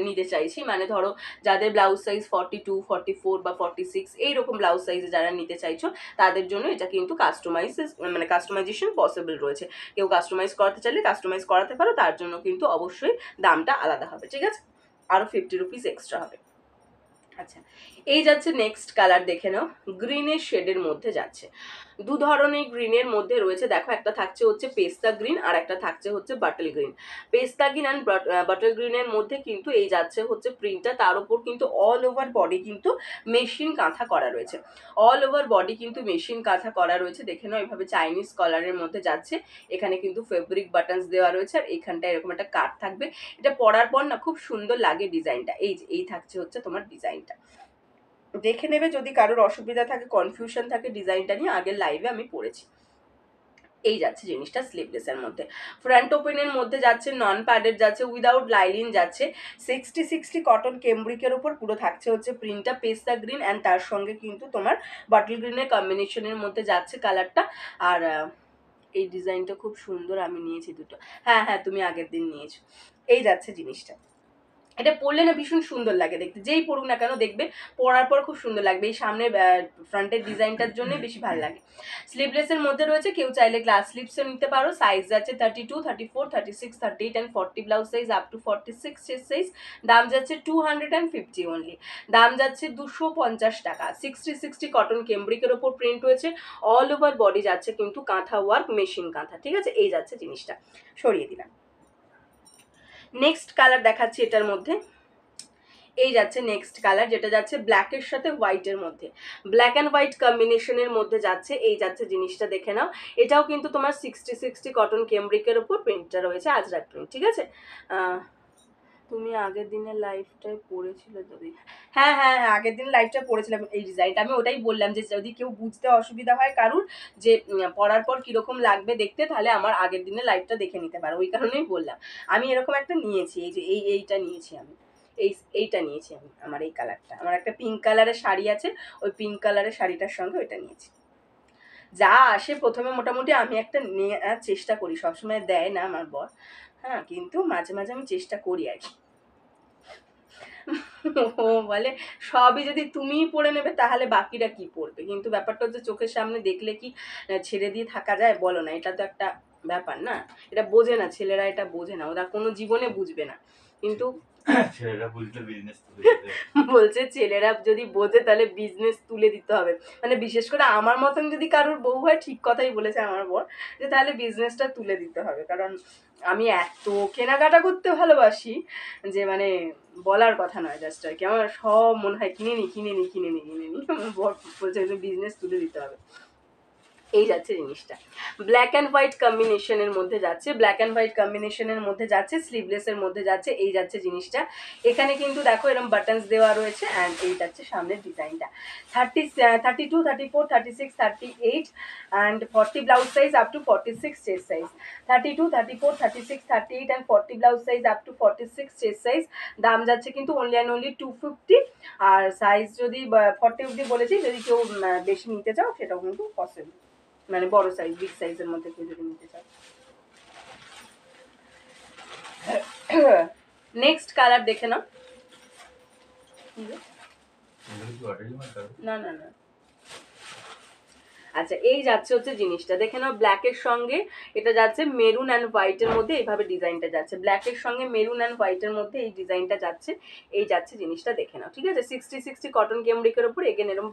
নিতে চাইছি, মানে ধরো যাদের ব্লাউজ সাইজ 42, 44 বা 46 এইরকম ব্লাউজ সাইজে যারা নিতে চাইছো, তাদের জন্য এটা কিন্তু কাস্টমাইজেশন পসিবল রয়েছে। কেউ কাস্টমাইজ করাতে চাইলে কাস্টমাইজ করাতে পারো, তার জন্য কিন্তু অবশ্যই দামটা আলাদা হবে, ঠিক আছে, আরও 50 রুপিস এক্সট্রা হবে। আচ্ছা, এই যাচ্ছে নেক্সট কালার, দেখে নাও, গ্রিনের শেডের মধ্যে যাচ্ছে। দু ধরনের গ্রিনের মধ্যে রয়েছে, দেখো একটা থাকছে হচ্ছে পেস্তা গ্রিন আর একটা থাকছে হচ্ছে বাটল গ্রিন। পেস্তা গ্রিন অ্যান্ড বাটল গ্রিনের মধ্যে কিন্তু এই যাচ্ছে হচ্ছে প্রিন্টটা, তার উপর কিন্তু অল ওভার বডি কিন্তু মেশিন কাঁথা করা রয়েছে, অল ওভার বডি কিন্তু মেশিন কাঁথা করা রয়েছে। দেখে নাও এভাবে চাইনিজ কলারের মধ্যে যাচ্ছে, এখানে কিন্তু ফেব্রিক বাটনস দেওয়া রয়েছে, আর এখানটা এরকম একটা কাট থাকবে। এটা পরার পর না খুব সুন্দর লাগে ডিজাইনটা। এই থাকছে হচ্ছে তোমার ডিজাইনটা, দেখে নেবে যদি কারোর অসুবিধা থাকে, কনফিউশন থাকে ডিজাইনটা নিয়ে, আগের লাইভে আমি পড়েছি। এই যাচ্ছে জিনিসটা স্লিভলেসের মধ্যে, ফ্রন্ট ওপেনের মধ্যে যাচ্ছে, নন প্যাডেড যাচ্ছে, উইদাউট লাইলিন যাচ্ছে, 60 কটন কেমব্রিকের উপর পুরো থাকছে হচ্ছে প্রিন্টটা পেস্তা গ্রিন, অ্যান্ড তার সঙ্গে কিন্তু তোমার বাটল গ্রিনের কম্বিনেশনের মধ্যে যাচ্ছে কালারটা। আর এই ডিজাইনটা খুব সুন্দর, আমি নিয়েছি দুটো, হ্যাঁ হ্যাঁ তুমি আগের দিন নিয়েছো। এই যাচ্ছে জিনিসটা, এটা পরলে না ভীষণ সুন্দর লাগে দেখতে, যেই পরুক না কেন দেখবে পরার পর খুব সুন্দর লাগবে, এই সামনে ফ্রন্টের ডিজাইনটার জন্য বেশি ভালো লাগে। স্লিভলেসের মধ্যে রয়েছে, কেউ চাইলে গ্লাস স্লিভসও নিতে পারো। সাইজ যাচ্ছে 32, 34, 36, 38 and 40 blouse size up to 46 chest size. দাম যাচ্ছে 250 অনলি, দাম যাচ্ছে 250 টাকা। 60 কটন কেমব্রিকের ওপর প্রিন্ট হয়েছে, অল ওভার বডি যাচ্ছে কিন্তু কাঁথা ওয়ার্ক, মেশিন কাঁথা, ঠিক আছে। এই যাচ্ছে জিনিসটা, সরিয়ে দিলাম। নেক্সট কালার দেখাচ্ছি এটার মধ্যে, এই যাচ্ছে নেক্সট কালার, যেটা যাচ্ছে ব্ল্যাকের সাথে হোয়াইটের মধ্যে, ব্ল্যাক অ্যান্ড হোয়াইট কম্বিনেশনের মধ্যে যাচ্ছে। এই যাচ্ছে জিনিসটা, দেখে নাও, এটাও কিন্তু তোমার 60 কটন কেমব্রিকের ওপর প্রিন্টটা রয়েছে, আজরাক প্রিন্ট, ঠিক আছে। তুমি আগের দিনের লাইভটাই পড়েছিল যদি, হ্যাঁ হ্যাঁ হ্যাঁ আগের দিন লাইভটা পড়েছিলাম এই ডিজাইনটা, আমি ওটাই বললাম যে যদি কেউ বুঝতে অসুবিধা হয় কারুর যে পরার পর কীরকম লাগবে দেখতে, তাহলে আমার আগের দিনের লাইভটা দেখে নিতে পারো, ওই কারণেই বললাম। আমি এরকম একটা নিয়েছি, এই যে এইটা নিয়েছি আমি, এইটা নিয়েছি আমি, আমার এই কালারটা, আমার একটা পিঙ্ক কালারের শাড়ি আছে, ওই পিঙ্ক কালারের শাড়িটার সঙ্গে ওইটা নিয়েছি। যা আসে প্রথমে মোটামুটি আমি একটা নেওয়ার চেষ্টা করি, সবসময় দেয় না আমার বর, হ্যাঁ কিন্তু মাঝে মাঝে আমি চেষ্টা করি আর কি। ও বলে সবই যদি তুমিই পড়ে নেবে তাহলে বাকিরা কি পড়বে, কিন্তু ব্যাপারটা হচ্ছে চোখের সামনে দেখলে কি ছেড়ে দিয়ে থাকা যায় বলো না, এটা তো একটা ব্যাপার না, এটা বোঝে না ছেলেরা, এটা বোঝে না, ওরা কোনো জীবনে বুঝবে না, কিন্তু ছেলেরা বুঝলে বিজনেস বলছে ছেলেরা যদি বোঝে তাহলে বিজনেস তুলে দিতে হবে, মানে বিশেষ করে আমার মতন যদি কারোর বউ হয়, ঠিক কথাই বলেছে আমার বর, যে তাহলে বিজনেসটা তুলে দিতে হবে, কারণ আমি এত কেনাকাটা করতে ভালোবাসি যে মানে বলার কথা নয়, জাস্ট আর কি আমার সব মনে হয় কিনে নি আমার বর বলছে বিজনেস তুলে দিতে হবে। এই যাচ্ছে জিনিসটা, ব্ল্যাক অ্যান্ড হোয়াইট কম্বিনেশনের মধ্যে যাচ্ছে, ব্ল্যাক অ্যান্ড হোয়াইট কম্বিনেশনের মধ্যে যাচ্ছে, স্লিভলেসের মধ্যে যাচ্ছে, এই যাচ্ছে জিনিসটা। এখানে কিন্তু দেখো এরকম বাটনস দেওয়া রয়েছে অ্যান্ড এই যাচ্ছে সামনের ডিজাইনটা। 32, 34, 36, 38 and 40 blouse size up to 46 chest size. 32, 34, 36, 38 and 40 blouse size up to 46 chest size. দাম যাচ্ছে কিন্তু অনলি অ্যান্ড অনলি 250। আর সাইজ যদি 40 অব্দি বলেছি, যদি কেউ বেশি নিতে চাও সেটাও কিন্তু পসিবল, মানে বড় সাইজ, বিগ সাইজের মধ্যে কেউ যদি নিতে চাও। নেক্সট কালার দেখে নাও। না না না, আচ্ছা এই যাচ্ছে হচ্ছে জিনিসটা দেখে নাও, ব্ল্যাকের সঙ্গে এটা যাচ্ছে মেরুন অ্যান্ড হোয়াইটের মধ্যে, এইভাবে ডিজাইনটা যাচ্ছে, ব্ল্যাকের সঙ্গে মেরুন অ্যান্ড হোয়াইটের মধ্যে এই ডিজাইনটা যাচ্ছে, এই যাচ্ছে জিনিসটা দেখে নাও, ঠিক আছে। 60 কটন কেমব্রিকের উপর এগেন এরকম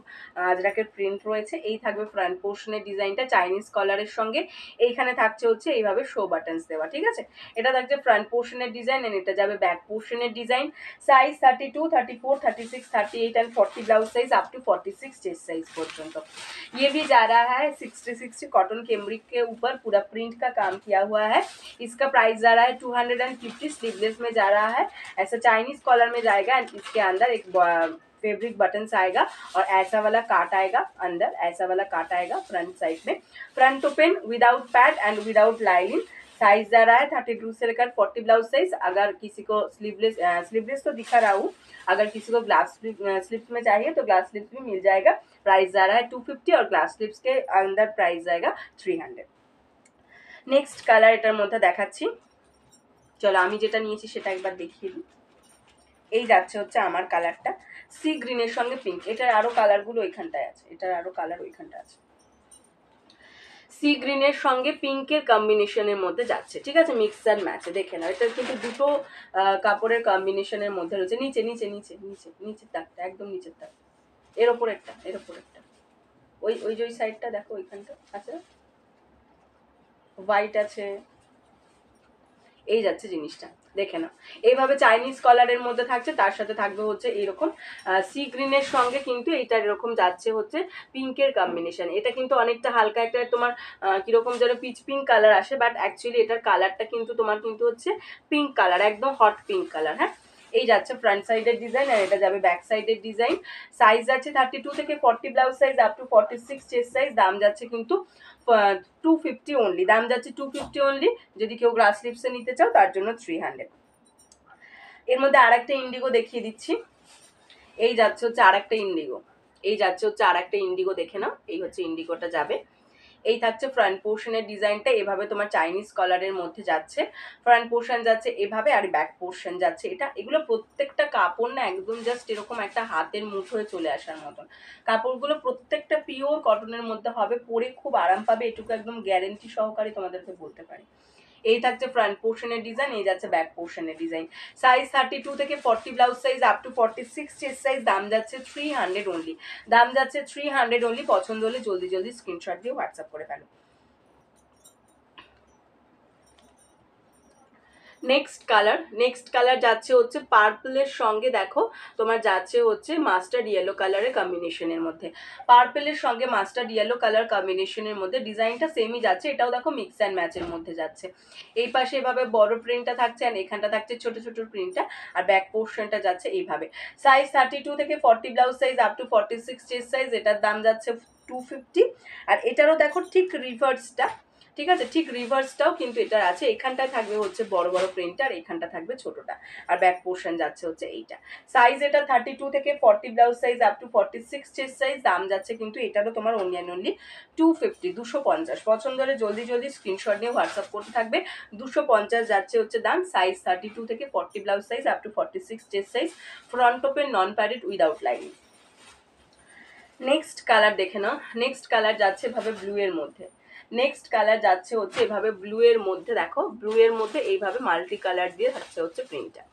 আজরাকের প্রিন্ট রয়েছে, এই থাকবে ফ্রন্ট পোর্শনের ডিজাইনটা চাইনিজ কলারের সঙ্গে, এইখানে থাকছে হচ্ছে এইভাবে শো বাটনস দেওয়া, ঠিক আছে। এটা থাকছে ফ্রন্ট পোর্শনের ডিজাইন এন্ড এটা যাবে ব্যাক পোর্শনের design. Size 32, 34, 36, 38 and 40 blouse size up to 46 chest size पर्यंत। ये भी जा रहा है 60 कॉटन केम्ब्रिक के ऊपर पूरा प्रिंट का काम किया हुआ है। इसका प्राइस जा रहा है 250, स्लीवलेस में जा रहा है, ऐसा चाइनीज कॉलर में जाएगा एंड इसके अंदर एक फैब्रिक बटन्स आएगा और ऐसा वाला काट आएगा, अंदर ऐसा वाला काट आएगा फ्रंट साइड में, front open without pad and without lining. Size जा रहा है 32 से लेकर 40 ब्लाउज साइज। अगर किसी को स्लीवलेस तो दिखा रहा हूँ, अगर किसी को ग्लास स्लिप्स में चाहिए तो ग्लास स्लिप्स भी मिल जाएगा। प्राइस जा रहा है 250 और ग्लास स्लिप्स के अंदर प्राइस जाएगा 300। नेक्स्ट কালার এটার মধ্যে দেখাচ্ছি, চলো আমি যেটা নিয়েছি সেটা একবার দেখিয়ে দিই। এই যাচ্ছে হচ্ছে আমার কালারটা, সি গ্রিনের সঙ্গে পিঙ্ক, এটার আরো কালারগুলো ওইখানটায় আছে, এটার আরো কালার ওইখানটা আছে। সি গ্রিনের সঙ্গে পিঙ্কের কম্বিনেশনের মধ্যে যাচ্ছে, ঠিক আছে, মিক্স অ্যান্ড ম্যাচে দেখে নাও। এটা কিন্তু দুটো কাপড়ের কম্বিনেশনের মধ্যে রয়েছে, নিচে নিচে নিচে নিচে নিচের তাকটা, একদম নিচের তাক, এর ওপর একটা, এর ওপর একটা, ওই ওই যে ওই সাইডটা দেখো ওইখানটা আছে, হোয়াইট আছে, এই যাচ্ছে জিনিসটা দেখে নাও। এইভাবে চাইনিজ কলারের মধ্যে থাকছে, তার সাথে থাকবে হচ্ছে এইরকম সি গ্রিনের সঙ্গে কিন্তু এইটা এরকম যাচ্ছে হচ্ছে পিঙ্কের কম্বিনেশন। এটা কিন্তু অনেকটা হালকা একটা তোমার কিরকম যেন পিচ পিঙ্ক কালার আসে, বাট অ্যাকচুয়ালি এটার কালারটা কিন্তু তোমার কিন্তু হচ্ছে পিঙ্ক কালার, একদম হট পিঙ্ক কালার। হ্যাঁ, এই যাচ্ছে ফ্রন্ট সাইডের ডিজাইন আর এটা যাবে ব্যাক সাইডের ডিজাইন। সাইজ যাচ্ছে 32 থেকে 40 blouse size up to 46 chest size. দাম যাচ্ছে কিন্তু 250 অনলি, দাম যাচ্ছে 250 অনলি। যদি কেউ গ্লাস স্লিপসে নিতে চাও তার জন্য 300। এর মধ্যে আরেকটা ইন্ডিগো দেখিয়ে দিচ্ছি, এই যাচ্ছে হচ্ছে আরেকটা ইন্ডিগো, এই যাচ্ছে হচ্ছে আরেকটা ইন্ডিগো দেখে নাও, এই হচ্ছে ইন্ডিগোটা যাবে। এই থাকছে ফ্রন্ট পোর্শনের ডিজাইনটা, এভাবে তোমার চাইনিজ কলারের মধ্যে যাচ্ছে, ফ্রন্ট পোর্শন যাচ্ছে এভাবে আর ব্যাক পোর্শন যাচ্ছে এটা। এগুলো প্রত্যেকটা কাপড় না একদম জাস্ট এরকম একটা হাতের মুঠোয় চলে আসার মতন, কাপড়গুলো প্রত্যেকটা পিওর কটনের মধ্যে হবে, পরে খুব আরাম পাবে, এটুকু একদম গ্যারেন্টি সহকারে তোমাদেরকে বলতে পারি। এই থাকছে ফ্রন্ট পোর্শনের ডিজাইন, এই যাচ্ছে ব্যাক পোর্শনের ডিজাইন। সাইজ 32 থেকে 40 blouse size up to 46 chest size. দাম যাচ্ছে 300 অনলি, দাম যাচ্ছে 300 অনলি। পছন্দ হলে জলদি জলদি স্ক্রিনশট দিয়ে হোয়াটসঅ্যাপ করে ফেলো। নেক্সট কালার যাচ্ছে হচ্ছে পার্পলের সঙ্গে, দেখো তোমার যাচ্ছে হচ্ছে মাস্টার্ড ইয়েলো কালারের কম্বিনেশনের মধ্যে, পার্পলের সঙ্গে মাস্টার্ড ইয়েলো কালার কম্বিনেশনের মধ্যে ডিজাইনটা সেমই যাচ্ছে, এটাও দেখো মিক্স অ্যান্ড ম্যাচের মধ্যে যাচ্ছে। এই পাশে এভাবে বড় প্রিন্টটা থাকছে আর এখানটা থাকছে ছোট ছোট প্রিন্টটা, আর ব্যাক পোর্শনটা যাচ্ছে এইভাবে। সাইজ 32 থেকে 40 blouse size up to 46 chest size. এটার দাম যাচ্ছে 250। আর এটারও দেখো ঠিক রিভার্সটা, ঠিক আছে, ঠিক রিভার্সটাও কিন্তু এটা আছে, এখানটায় থাকবে হচ্ছে বড় বড় প্রিন্ট আর এখানটা থাকবে ছোটটা, আর ব্যাক পোর্শন যাচ্ছে হচ্ছে এইটা। সাইজ এটা 32 থেকে 40 blouse size up to 46 chest size. দাম যাচ্ছে কিন্তু এটারও তোমার অনলি অ্যান্ড অনলি 250, 250। পছন্দ হলে জলদি জলদি স্ক্রিনশট নিয়ে হোয়াটসঅ্যাপ করতে থাকবে। 250 যাচ্ছে হচ্ছে দাম। সাইজ 32 থেকে 40 blouse size up to 46 chest size. Front open, non padded, without lining. Next colour দেখে নাও, নেক্সট কালার যাচ্ছে এভাবে ব্লু এর মধ্যে, নেক্সট কালার যাচ্ছে হচ্ছে এভাবে ব্লু এর মধ্যে, দেখো ব্লু এর মধ্যে এইভাবে মাল্টি কালার দিয়ে থাকছে হচ্ছে প্রিন্টটা,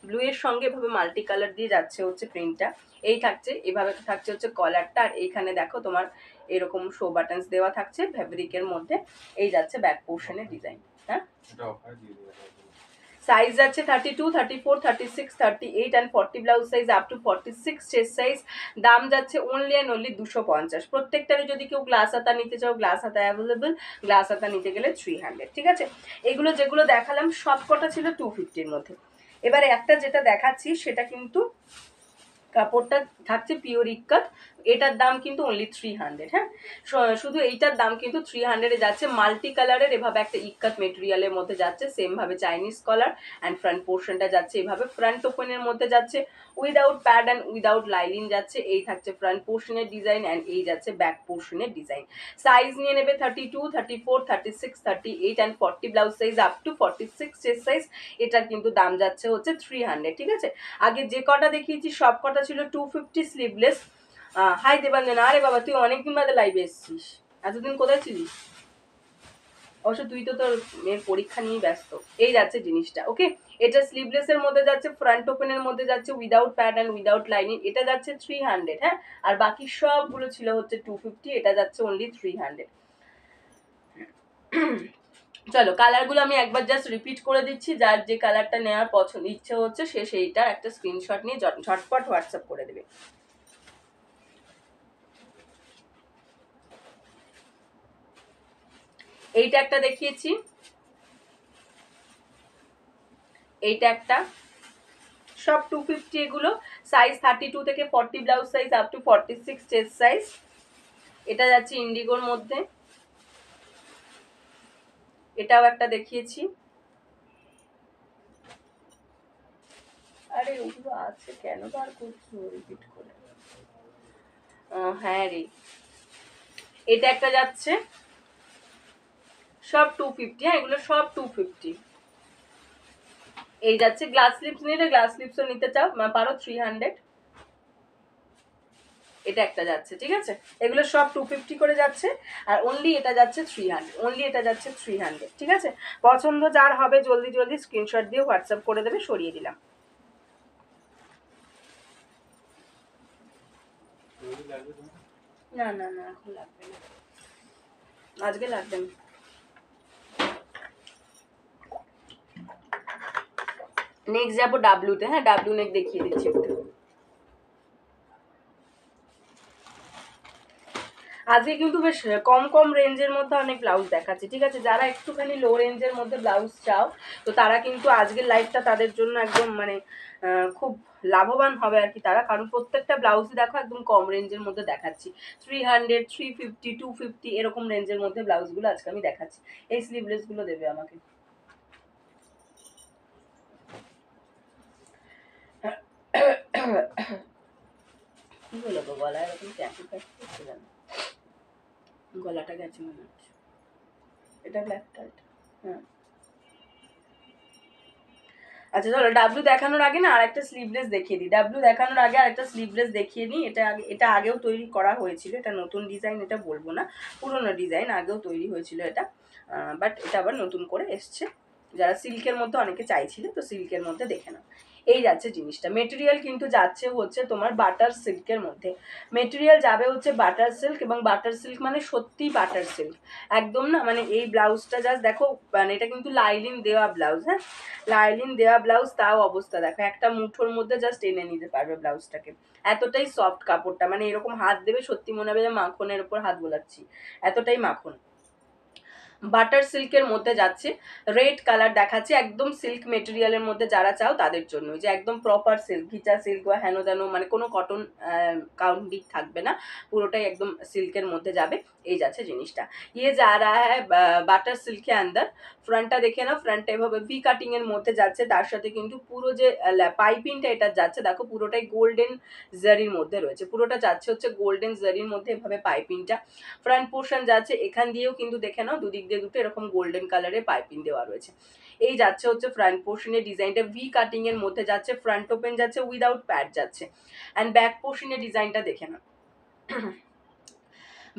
ব্লু এর সঙ্গে এভাবে মাল্টি কালার দিয়ে যাচ্ছে হচ্ছে প্রিন্টটা। এই থাকছে এভাবে থাকছে হচ্ছে কলারটা, আর এইখানে দেখো তোমার এরকম শো বাটনস দেওয়া থাকছে ফ্যাব্রিকের মধ্যে। এই যাচ্ছে ব্যাক পোর্শনের ডিজাইন। হ্যাঁ, সাইজ যাচ্ছে 32, 34, 36, 38 and 40 blouse size up to 46 chest size. দাম যাচ্ছে অনলি অ্যান্ড অনলি 250। প্রত্যেকটারই যদি কেউ গ্লাস হাতা নিতে চাও, গ্লাস হাতা অ্যাভেলেবেল, গ্লাস হাতা নিতে গেলে 300, ঠিক আছে। এগুলো যেগুলো দেখালাম সব কটা ছিল 250-র মধ্যে। এবারে একটা যেটা দেখাচ্ছি সেটা কিন্তু কাপড়টা থাকছে পিওর ইক্কাত, এটার দাম কিন্তু অনলি 300। হ্যাঁ, শুধু এইটার দাম কিন্তু 300-এ যাচ্ছে। মাল্টি কালারের এভাবে একটা ইক্কাত মেটেরিয়ালের মধ্যে যাচ্ছে, সেম ভাবে চাইনিজ কলার অ্যান্ড ফ্রন্ট পোর্শনটা যাচ্ছে এভাবে ফ্রন্ট ওপেনের মধ্যে যাচ্ছে, without pad and without lining যাচ্ছে। এই থাকছে ফ্রন্ট পোর্শনের ডিজাইন অ্যান্ড এই যাচ্ছে ব্যাক পোর্শনের ডিজাইন। সাইজ নিয়ে নেবে 32, 34, 36, 38 and 40 blouse size up to 46 chest size. এটার কিন্তু দাম যাচ্ছে হচ্ছে 300, ঠিক আছে। আগে যে কটা দেখিয়েছি সব কটা ছিল 250 স্লিভলেস। হাই দেবাঞ্জনা, আরে বাবা তুই অনেকদিন বাদে লাইভে এসেছিস, এতদিন কোথায় ছিলিস? অবশ্য তুই তো তোর মেয়ের পরীক্ষা নিয়ে ব্যস্ত। এই যাচ্ছে জিনিসটা, ওকে। এটা স্লিভলেসের মধ্যে যাচ্ছে, ফ্রন্ট ওপেনের মধ্যে যাচ্ছে, without pad and without lining. এটা যাচ্ছে 300, হ্যাঁ। আর বাকি সবগুলো ছিল হচ্ছে 250, এটা যাচ্ছে অনলি 300। চলো কালারগুলো আমি একবার জাস্ট রিপিট করে দিচ্ছি, যার যে কালারটা নেওয়ার পছন্দ ইচ্ছে হচ্ছে সে সেইটার একটা স্ক্রিনশট নিয়ে ঝটপট হোয়াটসঅ্যাপ করে দেবে। এইটা একটা দেখিয়েছি, এইটা একটা, সব 250 এগুলো। সাইজ 32 থেকে 40 blouse size up to 46 chest size. এটা যাচ্ছে ইন্ডিগোর মধ্যে, এটাও একটা দেখিয়েছি। আরে ওগুলো আছে কেন বার করছো রিপিট করে? হ্যাঁ রে, এটা একটা যাচ্ছে, সব 250। হ্যাঁ, এগুলো সব 250। এই যাচ্ছে গ্লাস স্লিপস, নিলে গ্লাস স্লিপসও নিতে চাও পারো 300। এটা একটা যাচ্ছে, ঠিক আছে। এগুলো সব 250 করে যাচ্ছে, আর অনলি এটা যাচ্ছে 300, অনলি এটা যাচ্ছে 300, ঠিক আছে। পছন্দ যার হবে জলদি জলদি স্ক্রিনশট দিয়ে হোয়াটসঅ্যাপ করে দেবে, সরিয়ে দিলাম। না না না, এখন লাগবে না, আজকে লাগবে না। নেক্সট যাবো ডাব্লিউতে। হ্যাঁ, ডাব্লিউ নেক দেখিয়ে দিচ্ছি একটু। আজকে কিন্তু বেশ কম কম রেঞ্জের মধ্যে অনেক ব্লাউজ দেখাচ্ছে, ঠিক আছে। যারা একটুখানি লো রেঞ্জের মধ্যে ব্লাউজ চাও তো তারা কিন্তু আজকের লাইভটা তাদের জন্য একদম মানে খুব লাভবান হবে আর কি তারা, কারণ প্রত্যেকটা ব্লাউজই দেখো একদম কম রেঞ্জের মধ্যে দেখাচ্ছি। 300, 350, 250 এরকম রেঞ্জের মধ্যে ব্লাউজগুলো আজকে আমি দেখাচ্ছি। এই স্লিভলেসগুলো দেবে আমাকে। কি হলো গো গলায় এরকম ট্যাটু ট্যাটু করছিলাম, গলাটা গেছে মনে হচ্ছে। এটা ব্ল্যাক টাইট, হ্যাঁ। আচ্ছা চলো ডাব্লিউ দেখানোর আগে না আর একটা স্লিভলেস দেখিয়ে দিই। ডাব্লিউ দেখানোর আগে আর একটা স্লিভলেস দেখিয়ে নিই। এটা আগেও তৈরি করা হয়েছিল, এটা নতুন ডিজাইন এটা বলবো না, পুরোনো ডিজাইন, আগেও তৈরি হয়েছিল এটা, বাট এটা আবার নতুন করে এসছে। যারা সিল্কের মধ্যে অনেকে চাইছিল তো সিল্কের মধ্যে দেখে নাও। এই যাচ্ছে জিনিসটা, মেটেরিয়াল কিন্তু যাচ্ছে হচ্ছে তোমার বাটার সিল্কের মধ্যে। মেটেরিয়াল যাবে হচ্ছে বাটার সিল্ক, এবং বাটার সিল্ক মানে সত্যি বাটার সিল্ক একদম না। মানে এই ব্লাউজটা জাস্ট দেখো, মানে এটা কিন্তু লাইলিন দেওয়া ব্লাউজ, হ্যাঁ লাইলিন দেওয়া ব্লাউজ, তাও অবস্থা দেখো একটা মুঠোর মধ্যে জাস্ট এনে নিতে পারবে ব্লাউজটাকে। এতটাই সফট কাপড়টা, মানে এরকম হাত দেবে সত্যি মনে হবে যে মাখনের উপর হাত বোলাচ্ছি, এতটাই মাখন। বাটার সিল্কের মধ্যে যাচ্ছে, রেড কালার দেখাচ্ছে, একদম সিল্ক মেটেরিয়ালের মধ্যে যারা চাও তাদের জন্য, যে একদম প্রপার সিল্ক, ঘিচা সিল্ক বা হেন দেন, মানে কোনো কটন কাউন্টিং থাকবে না, পুরোটাই একদম সিল্কের মধ্যে যাবে। এই যাচ্ছে জিনিসটা, ইয়ে যা রা হ্যায় বাটার সিল্কে আন্দার। ফ্রন্টটা দেখে নাও, ফ্রন্টটা এভাবে ভি কাটিং এর মধ্যে যাচ্ছে, তার সাথে কিন্তু পুরো যে পাইপিংটা এটা যাচ্ছে দেখো পুরোটাই গোল্ডেন জারির মধ্যে রয়েছে, পুরোটা যাচ্ছে হচ্ছে গোল্ডেন জারির মধ্যে এভাবে পাইপিংটা। ফ্রন্ট পোর্শন যাচ্ছে, এখান দিয়েও কিন্তু দেখে নাও দুদিক দিয়ে দুটো এরকম গোল্ডেন কালারের পাইপিং দেওয়া রয়েছে। এই যাচ্ছে হচ্ছে ফ্রন্ট পোর্শনের ডিজাইনটা, ভি কাটিং এর মধ্যে যাচ্ছে, ফ্রন্ট ওপেন যাচ্ছে, উইদাউট প্যাড যাচ্ছে। অ্যান্ড ব্যাক পোর্শনের ডিজাইনটা দেখে নাও,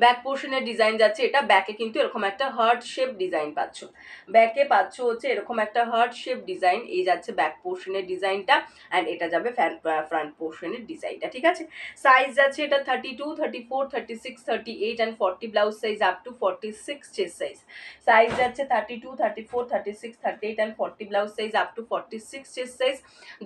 ব্যাক পোর্শনের ডিজাইন যাচ্ছে এটা, ব্যাকে কিন্তু এরকম একটা হার্ট শেপ ডিজাইন পাচ্ছ, ব্যাকে পাচ্ছ হচ্ছে এরকম একটা হার্ট শেপ ডিজাইন, এই যাচ্ছে ব্যাক পোর্শনের ডিজাইনটা, অ্যান্ড এটা যাবে ফ্রন্ট পোর্শনের ডিজাইনটা, ঠিক আছে। সাইজ যাচ্ছে এটা 32, 34, 36, 38 and 40 blouse size up to 46 chest size. Size যাচ্ছে 32, 34, 36, 38 and 40 blouse size up to 46 chest size.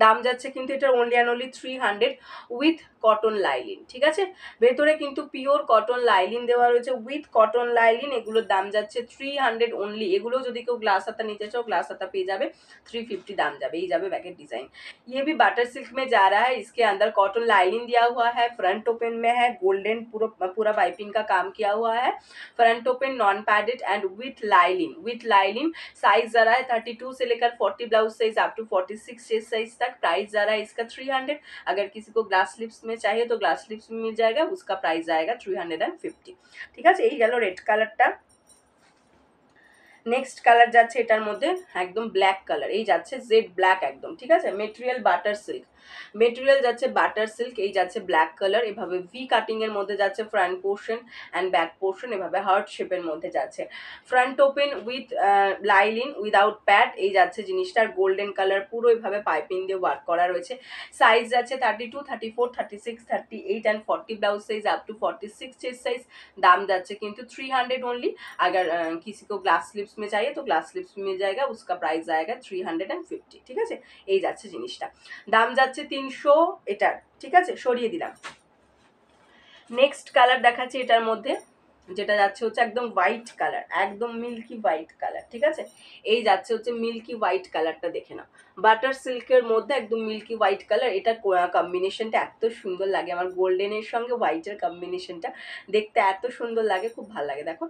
দাম যাচ্ছে কিন্তু এটা only and only 300 with cotton lining, ঠিক আছে। ভেতরে কিন্তু পিওর কটন লাইলিন দেওয়া রয়েছে উইথ কটন লাইলিন, এগুলোর দাম যাচ্ছে 300 অনলি। এগুলো যদি কেউ গ্লাস হাতা নিতে চাও গ্লাস হাতা পেয়ে যাবে, 350 दाम जाবে, এই যাবে बैकेट डिजाइन। ये भी बटर सिल्क में जा रहा है, इसके अंदर कॉटन लाइनिंग दिया हुआ है, फ्रंट ओपन में है, गोल्डन पूरा पाइपिंग का काम किया हुआ है, front open non padded and with lining. Size जा रहा है 32 से लेकर 40 blouse size up to 46 chest size तक। प्राइस जा रहा है इसका 300। अगर किसी को ग्लास स्लिप्स में चाहिए तो ग्लास स्लिप्स में मिल जाएगा, उसका प्राइस आएगा 350, ঠিক আছে। এই গেল রেড কালারটা। নেক্সট কালার যাচ্ছে এটার মধ্যে একদম ব্ল্যাক কালার, এই যাচ্ছে জেড ব্ল্যাক একদম, ঠিক আছে। মেটেরিয়াল বাটার সিল্ক, মেটেরিয়াল যাচ্ছে বাটার সিল্ক, এই যাচ্ছে ব্ল্যাক কালার, এভাবে ভি কাটিং এর মধ্যে যাচ্ছে front portion and back portion এভাবে হার্ট শেপের মধ্যে যাচ্ছে। Front open with lining without pad, এই যাচ্ছে জিনিসটার গোল্ডেন কালার পুরো এভাবে পাইপিং দিয়ে ওয়ার্ক করা রয়েছে। সাইজ যাচ্ছে 32, 34, 36, 38 and 40 blouse size up to 46 chest size. दाम যাচ্ছে কিন্তু 300 ओनली। अगर किसी को ग्लास स्लिप्स में चाहिए तो ग्लास स्लिप्स मिल जाएगा, उसका प्राइस आएगा 350, ঠিক আছে। এই যাচ্ছে জিনিসটা, দাম যাচ্ছে 300 এটার, ঠিক আছে, সরিয়ে দিলাম। নেক্সট কালার দেখাচ্ছি এটার মধ্যে, যেটা যাচ্ছে হচ্ছে একদম হোয়াইট কালার, একদম মিল্কি হোয়াইট কালার, ঠিক আছে। এই যাচ্ছে হচ্ছে মিল্কি হোয়াইট কালারটা, দেখে নাও, বাটার সিল্কের মধ্যে একদম মিল্কি হোয়াইট কালার। এটা কম্বিনেশনটা এত সুন্দর লাগে, আমার গোল্ডেনের সঙ্গে হোয়াইটের কম্বিনেশনটা দেখতে এত সুন্দর লাগে, খুব ভালো লাগে। দেখো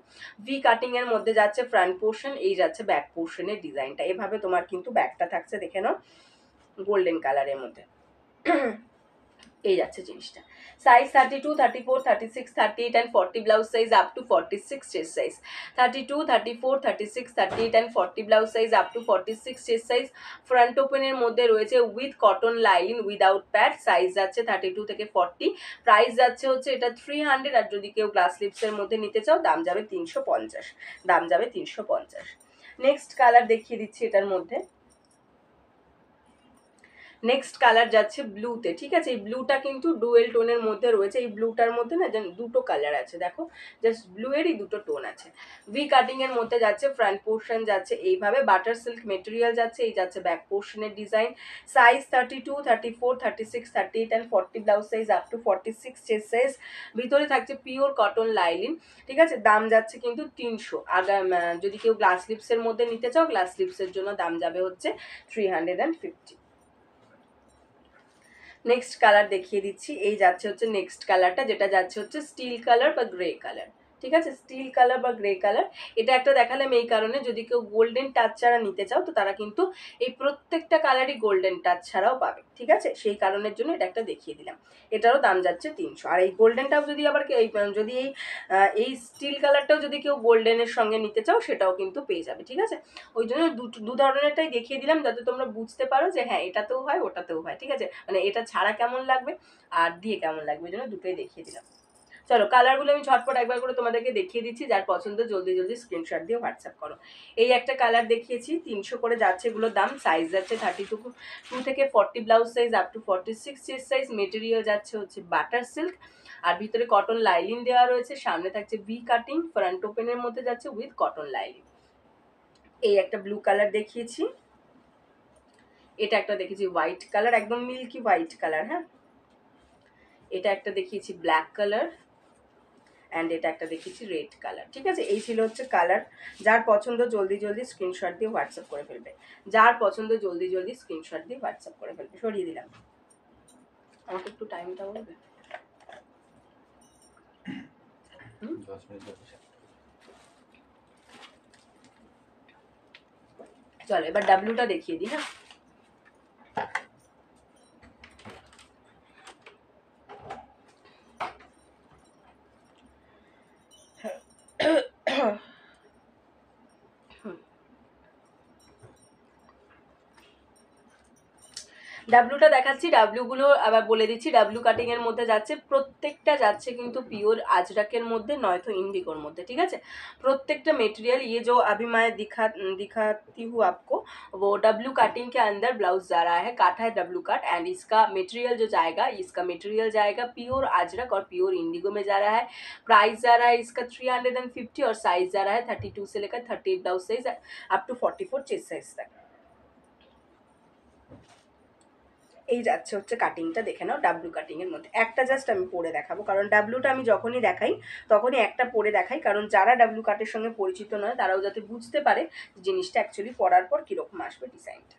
ভি কাটিং এর মধ্যে যাচ্ছে ফ্রন্ট পোর্শন, এই যাচ্ছে ব্যাক পোর্শনের ডিজাইনটা, এভাবে তোমার কিন্তু ব্যাকটা থাকছে, দেখে নাও গোল্ডেন কালারের মধ্যে, এই যাচ্ছে জিনিসটা। Size 32, 34, 36, 38 and 40 blouse size up to 46 chest size. 32, 34, 36, 38 and 40 blouse size up to 46 chest size. Front ওপেনের মধ্যে রয়েছে with cotton lining without pad. Size যাচ্ছে 32 থেকে 40। প্রাইস যাচ্ছে হচ্ছে এটা 300, আর যদি কেউ গ্লাস স্লিপসের মধ্যে নিতে চাও দাম যাবে 350, দাম যাবে 350। নেক্সট কালার দেখিয়ে দিচ্ছি এটার মধ্যে। নেক্সট কালার যাচ্ছে ব্লুতে, ঠিক আছে। এই ব্লুটা কিন্তু ডুয়েল টোনের মধ্যে রয়েছে, এই ব্লুটার মধ্যে না দুটো কালার আছে, দেখো জাস্ট ব্লু এরই দুটো টোন আছে। ভি কাটিং এর মধ্যে যাচ্ছে, ফ্রন্ট পোর্শন যাচ্ছে এইভাবে বাটার সিল্ক মেটেরিয়াল যাচ্ছে, এই যাচ্ছে ব্যাক পোর্শনের design. Size 32, 34, 36, 38 and 40 blouse size up to 46 chest size. ভিতরে থাকছে পিওর কটন লাইলিন, ঠিক আছে। দাম যাচ্ছে কিন্তু 300। আগার যদি কেউ গ্লাস স্লিপসের মধ্যে নিতে চাও গ্লাস স্লিপসের জন্য দাম যাবে হচ্ছে 350। নেক্সট কালার দেখিয়ে দিচ্ছি, এই যাচ্ছে হচ্ছে নেক্সট কালারটা, যেটা যাচ্ছে হচ্ছে স্টিল কালার বা গ্রে কালার, ঠিক আছে। স্টিল কালার বা গ্রে কালার, এটা একটা দেখালাম এই কারণে যদি কেউ গোল্ডেন টাচ ছাড়া নিতে চাও তো তারা কিন্তু এই প্রত্যেকটা কালারই গোল্ডেন টাচ ছাড়াও পাবে, ঠিক আছে, সেই কারণের জন্য এটা একটা দেখিয়ে দিলাম। এটারও দাম যাচ্ছে 300। আর এই গোল্ডেনটাও যদি আবার যদি এই স্টিল কালারটাও যদি কেউ গোল্ডেনের সঙ্গে নিতে চাও সেটাও কিন্তু পেয়ে যাবে, ঠিক আছে। ওই জন্য দু ধরনেরটাই দেখিয়ে দিলাম যাতে তোমরা বুঝতে পারো যে হ্যাঁ এটাতেও হয় ওটাতেও হয়, ঠিক আছে, মানে এটা ছাড়া কেমন লাগবে আর দিয়ে কেমন লাগবে, ওই জন্য দুটোই দেখিয়ে দিলাম। চলো কালারগুলো আমি ঝটপট একবার করে তোমাদেরকে দেখিয়ে দিচ্ছি, যার পছন্দ জলদি জলদি স্ক্রিনশট দিয়ে হোয়াটসঅ্যাপ করো। এই একটা কালার দেখিয়েছি, 300 করে যাচ্ছে এগুলোর দাম। সাইজ যাচ্ছে 32 থেকে 40 blouse size up to 46 chest size. Material যাচ্ছে হচ্ছে বাটার সিল্ক, আর ভিতরে কটন লাইলিন দেওয়া রয়েছে, সামনে থাকছে ভি কাটিং, ফ্রন্ট ওপেনের মধ্যে যাচ্ছে উইথ কটন লাইলিন। এই একটা ব্লু কালার দেখিয়েছি, এটা একটা দেখেছি হোয়াইট কালার, একদম মিল্কি হোয়াইট কালার, হ্যাঁ। এটা একটা দেখিয়েছি ব্ল্যাক কালার, অ্যান্ড এটা একটা দেখিয়েছি রেড কালার, ঠিক আছে। এই ছিল হচ্ছে কালার। যার পছন্দ জলদি জলদি স্ক্রিনশট দিয়ে হোয়াটসঅ্যাপ করে ফেলবে, যার পছন্দ জলদি জলদি স্ক্রিনশট দিয়ে হোয়াটসঅ্যাপ করে ফেলবে। সরিয়ে দিলাম, আমাকে একটু টাইমটা বলবে। 10 মিনিট চলো এবার ডাব্লিউটা দেখিয়ে দিই, হ্যাঁ। ডাব্লুটা দেখাচ্ছি, ডাব্লুগুলো আবার বলে দিচ্ছি। ডাব্লু কাটিংয়ের মধ্যে যাচ্ছে, প্রত্যেকটা যাচ্ছে কিন্তু পিওর আজরাকের মধ্যে, নয়তো ইন্ডিগোর মধ্যে, ঠিক আছে। প্রত্যেকটা मेटेरियल ये जो अभी मैं दिखाती हूँ आपको, वो डब्लू कटिंग के अंदर ब्लाउज जा रहा है, काटा है डब्लू कट, एंड इसका मटेरियल जो जाएगा, इसका मटेरियल जाएगा प्योर अजरक और प्योर इंडिगो में जा रहा है। प्राइस जा रहा है इसका 350 और साइज जा रहा है 32 से लेकर 38 blouse size up to 44 chest size तक। এই যাচ্ছে হচ্ছে কাটিংটা, দেখে নাও ডাব্লু কাটিংয়ের মধ্যে। একটা জাস্ট আমি পরে দেখাবো, কারণ ডাব্লুটা আমি যখনই দেখাই তখনই একটা পরে দেখাই, কারণ যারা ডাব্লু কাটের সঙ্গে পরিচিত নয় তারাও যাতে বুঝতে পারে জিনিসটা অ্যাকচুয়ালি পরার পর কীরকম আসবে ডিজাইনটা।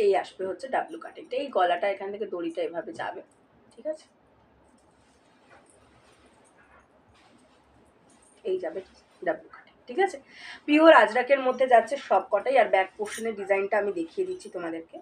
এই আসবে হচ্ছে ডাব্লু কাটিংটা, এই গলাটা এখান থেকে দড়িটা এভাবে যাবে, ঠিক আছে। এই যাবে ডাব্লু কাটিং, ঠিক আছে। পিওর আজরাকের মধ্যে যাচ্ছে সব কটাই। আর ব্যাক পোর্শনের ডিজাইনটা আমি দেখিয়ে দিচ্ছি তোমাদেরকে।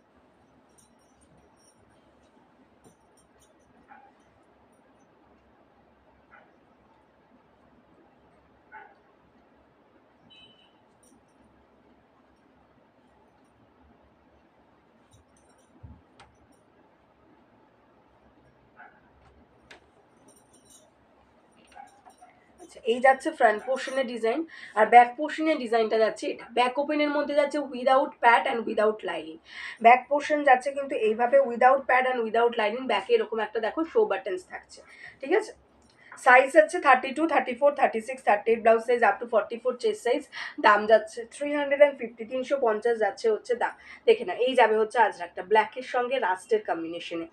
এই যাচ্ছে ফ্রন্ট পোর্শনের ডিজাইন, আর ব্যাক পোর্শনের ডিজাইনটা যাচ্ছে এটা। ব্যাক ওপেনের মধ্যে যাচ্ছে without pad and without lining. Back portion যাচ্ছে কিন্তু এইভাবে without pad and without lining, ব্যাকে এরকম একটা দেখো শো বাটনস থাকছে, ঠিক আছে। সাইজ যাচ্ছে 32, 34, 36, 38 blouse size up to 44 chest size. দাম যাচ্ছে 350, 350 যাচ্ছে হচ্ছে দাম। দেখে না, এই যাবে হচ্ছে আজরাকটা ব্ল্যাকের সঙ্গে রাস্টের কম্বিনেশনে,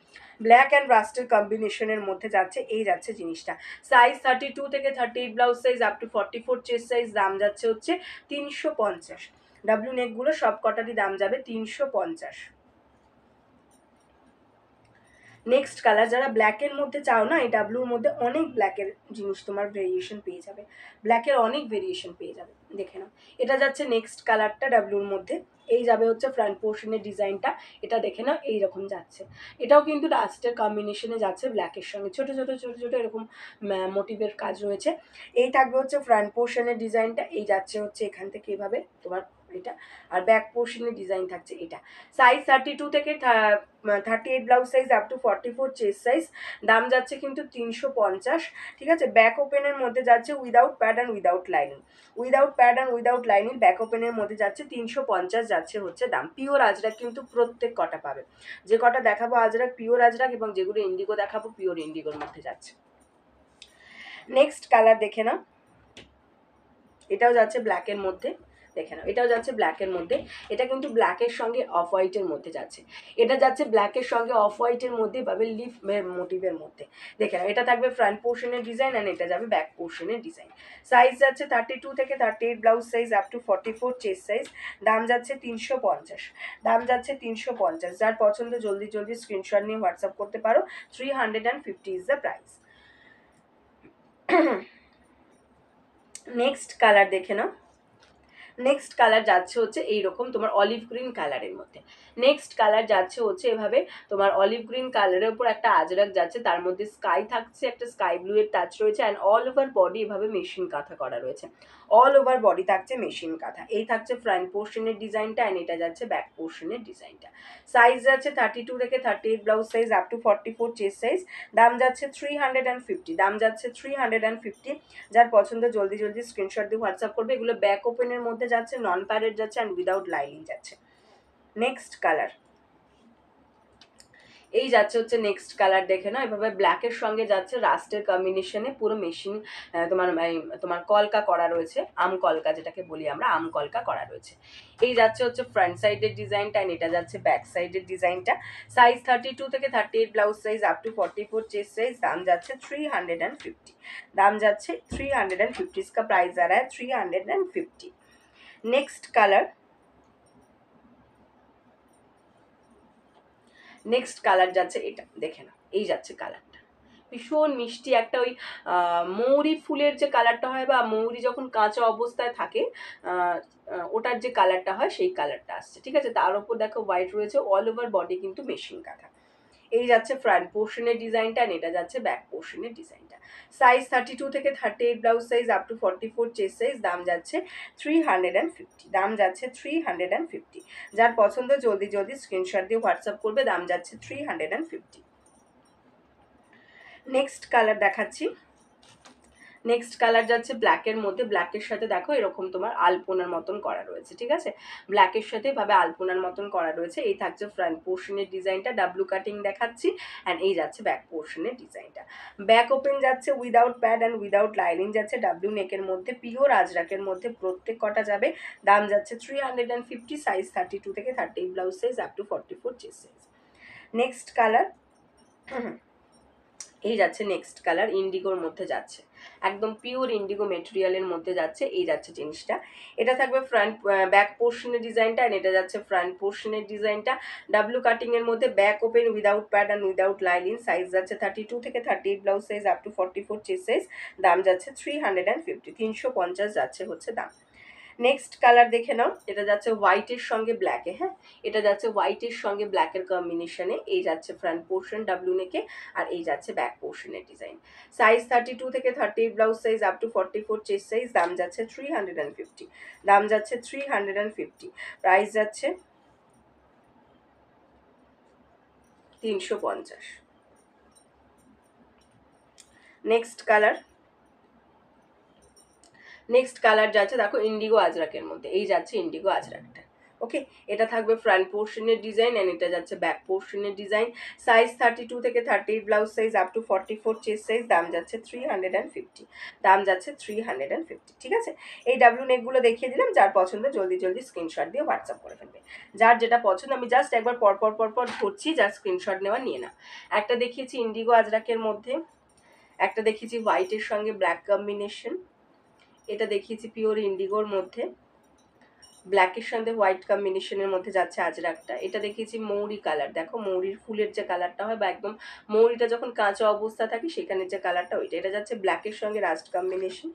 ব্ল্যাক অ্যান্ড রাস্টের কম্বিনেশনের মধ্যে যাচ্ছে, এই যাচ্ছে জিনিসটা। সাইজ 32 থেকে 38 blouse size up to 44 chest size. দাম যাচ্ছে হচ্ছে 350। ডাব্লিউ নেকগুলো সব কটারই দাম যাবে 350। নেক্সট কালার, যারা ব্ল্যাকের মধ্যে চাও না, এই ডাব্লুর মধ্যে অনেক ব্ল্যাকের জিনিস তোমার ভেরিয়েশন পেয়ে যাবে, ব্ল্যাকের অনেক ভেরিয়েশন পেয়ে যাবে, দেখে নাও। এটা যাচ্ছে নেক্সট কালারটা ডাব্লুর মধ্যে, এই যাবে হচ্ছে ফ্রন্ট পোর্শনের ডিজাইনটা। এটা দেখে নাও এইরকম যাচ্ছে, এটাও কিন্তু রাস্টের কম্বিনেশনে যাচ্ছে ব্ল্যাকের সঙ্গে, ছোটো ছোটো ছোটো ছোটো এরকম মোটিভের কাজ রয়েছে। এই থাকবে হচ্ছে ফ্রন্ট পোর্শনের ডিজাইনটা, এই যাচ্ছে হচ্ছে এখান থেকে এভাবে তোমার এটা। আর ব্যাক পোর্শনের ডিজাইন থাকছে এটা। সাইজ 32 থেকে 38 blouse size up to 44 chest size. দাম যাচ্ছে কিন্তু 350, ঠিক আছে। ব্যাক ওপেনের মধ্যে যাচ্ছে without pad and without lining, without pad and without lining back ওপেনের মধ্যে যাচ্ছে 350 যাচ্ছে হচ্ছে দাম। পিওর আজরাক কিন্তু প্রত্যেক কটা পাবে, যে কটা দেখাবো আজরাক পিওর আজরাক, এবং যেগুলো ইন্ডিগো দেখাবো পিওর ইন্ডিগোর মধ্যে যাচ্ছে। নেক্সট কালার দেখে নাও, এটাও যাচ্ছে ব্ল্যাকের মধ্যে, দেখে নাও এটাও যাচ্ছে ব্ল্যাকের মধ্যে। এটা কিন্তু ব্ল্যাকের সঙ্গে অফ হোয়াইটের মধ্যে যাচ্ছে, এটা যাচ্ছে ব্ল্যাকের সঙ্গে অফ হোয়াইটের মধ্যে পাবে লিফ মোটিভের মধ্যে, দেখে নাও। এটা থাকবে ফ্রন্ট পোর্শনের ডিজাইন অ্যান্ড এটা যাবে ব্যাক পোর্শনের ডিজাইন। সাইজ যাচ্ছে 32 থেকে 38 blouse size up to 44 chest size. দাম যাচ্ছে 350, দাম যাচ্ছে 350। যার পছন্দ জলদি জলদি স্ক্রিনশট নিয়ে হোয়াটসঅ্যাপ করতে পারো। 350 is the price. Next colour দেখে নাও, নেক্সট কালার যাচ্ছে হচ্ছে এইরকম তোমার অলিভ গ্রিন কালারের মধ্যে। নেক্সট কালার যাচ্ছে হচ্ছে এভাবে তোমার অলিভ গ্রিন কালারের উপর একটা আজরাক যাচ্ছে, তার মধ্যে স্কাই থাকছে, একটা স্কাই ব্লু এর টাচ রয়েছে, অ্যান্ড অল ওভার বডি এভাবে মেশিন কাঁথা করা রয়েছে, অল ওভার বডি থাকছে মেশিন কাঁথা। এই থাকছে ফ্রন্ট পোর্শনের ডিজাইনটা, অ্যান্ড এটা যাচ্ছে ব্যাক পোর্শনের ডিজাইনটা। সাইজ যাচ্ছে 32 থেকে 38 blouse size up to 44 chest size. দাম যাচ্ছে 350, দাম যাচ্ছে 350। যার পছন্দ জলদি জলদি স্ক্রিনশট দিয়ে হোয়াটসঅ্যাপ করবে। এগুলো ব্যাক ওপেনের মধ্যে যাচ্ছে, নন প্যাডেড যাচ্ছে, অ্যান্ড উইদাউট লাইনিং যাচ্ছে। নেক্সট কালার, এই যাচ্ছে হচ্ছে নেক্সট কালার, দেখে নাও এভাবে ব্ল্যাকের সঙ্গে যাচ্ছে রাস্টের কম্বিনেশনে, পুরো মেশিন তোমার কলকা করা রয়েছে, আম কলকা যেটাকে বলি আমরা, আম কলকা করা রয়েছে। এই যাচ্ছে হচ্ছে ফ্রন্ট সাইডের ডিজাইনটা, অ্যান্ড এটা যাচ্ছে ব্যাক সাইডের ডিজাইনটা। সাইজ 32 থেকে 38 blouse size up to 44 chest size. দাম যাচ্ছে 350, দাম যাচ্ছে 350। इसका प्राइस आ रहा है 350। नेक्स्ट कलर, নেক্সট কালার যাচ্ছে এটা, দেখে নাও এই যাচ্ছে কালারটা, ভীষণ মিষ্টি একটা ওই মৌরি ফুলের যে কালারটা হয় বা মৌরি যখন কাঁচা অবস্থায় থাকে ওটার যে কালারটা হয় সেই কালারটা আসছে, ঠিক আছে। তার উপর দেখো হোয়াইট রয়েছে, অল ওভার বডি কিন্তু মেশিন কাঁথা। এই যাচ্ছে ফ্রন্ট পোর্শনের ডিজাইনটা, আর এটা যাচ্ছে ব্যাক পোর্শনের ডিজাইনটা। সাইজ 32 থেকে 38 blouse size up to 44 chest size. দাম যাচ্ছে 350, দাম যাচ্ছে 350। যার পছন্দ জলদি জলদি স্ক্রিনশট দিয়ে হোয়াটসঅ্যাপ করবে, দাম যাচ্ছে 350। নেক্সট কালার দেখাচ্ছি। নেক্সট কালার যাচ্ছে ব্ল্যাকের মধ্যে, ব্ল্যাকের সাথে দেখো এরকম তোমার আলপনার মতন করা রয়েছে, ঠিক আছে। ব্ল্যাকের সাথে এভাবে আলপনার মতন করা রয়েছে। এই থাকছে ফ্রন্ট পোর্শনের ডিজাইনটা, ডাব্লু কাটিং দেখাচ্ছি, অ্যান্ড এই যাচ্ছে ব্যাক পোর্শনের ডিজাইনটা। ব্যাক ওপেন যাচ্ছে without pad and without lining যাচ্ছে, ডাব্লু নেকের মধ্যে, পিওর আজরাকের মধ্যে প্রত্যেক কটা যাবে। দাম যাচ্ছে 350, সাইজ 32 থেকে 38 blouse size up to 44 chest size. Next colour, এই যাচ্ছে নেক্সট কালার, ইন্ডিগোর মধ্যে যাচ্ছে, একদম পিওর ইন্ডিগো মেটেরিয়ালের মধ্যে যাচ্ছে। এই যাচ্ছে জিনিসটা, এটা থাকবে ফ্রন্ট ব্যাক পোর্শনের ডিজাইনটা, আর এটা যাচ্ছে ফ্রন্ট পোর্শনের ডিজাইনটা। ডাব্লু কাটিং এর মধ্যে, back open without pad and without lining, size যাচ্ছে 32 থেকে 38 blouse size up to 44 chest size. দাম যাচ্ছে 350, 350 যাচ্ছে হচ্ছে দাম। নেক্সট কালার দেখে নাও, এটা যাচ্ছে হোয়াইটের সঙ্গে ব্ল্যাকে, হ্যাঁ এটা যাচ্ছে হোয়াইটের সঙ্গে ব্ল্যাকের কম্বিনেশনে। এই যাচ্ছে ফ্রন্ট পোর্শন ডাব্লু নেকে, আর এই যাচ্ছে ব্যাক পোর্শনের ডিজাইন। সাইজ 32 থেকে 38 blouse size up to 44 chest size. দাম যাচ্ছে 350, দাম যাচ্ছে 350, প্রাইস যাচ্ছে 350। নেক্সট কালার, নেক্সট কালার যাচ্ছে দেখো ইন্ডিগো আজরাকের মধ্যে, এই যাচ্ছে ইন্ডিগো আজরাকটা, ওকে। এটা থাকবে ফ্রন্ট পোর্শনের ডিজাইন, অ্যান্ড এটা যাচ্ছে ব্যাক পোর্শনের ডিজাইন। সাইজ 32 থেকে 38 blouse size up to 44 chest size. দাম যাচ্ছে 350, দাম যাচ্ছে 350, ঠিক আছে। এই ডাব্লু নেকগুলো দেখিয়ে দিলাম, যার পছন্দ জলদি জলদি স্ক্রিনশট দিয়ে হোয়াটসঅ্যাপ করে ফেলবে। যার যেটা পছন্দ, আমি জাস্ট একবার পরপর ধরছি, যার স্ক্রিনশট নেওয়া নিয়ে নাও। একটা দেখিয়েছি ইন্ডিগো আজরাকের মধ্যে, একটা দেখিয়েছি হোয়াইটের সঙ্গে ব্ল্যাক কম্বিনেশন, এটা দেখিয়েছি পিওর ইন্ডিগোর মধ্যে, ব্ল্যাকের সঙ্গে হোয়াইট কম্বিনেশনের মধ্যে যাচ্ছে আজরাকটা। এটা দেখিয়েছি মৌরি কালার, দেখো মৌরির ফুলের যে কালারটা হয় বা একদম মৌরিটা যখন কাঁচা অবস্থা থাকে সেখানে যে কালারটা ওইটা। এটা যাচ্ছে ব্ল্যাকের সঙ্গে রাস্ট কম্বিনেশন,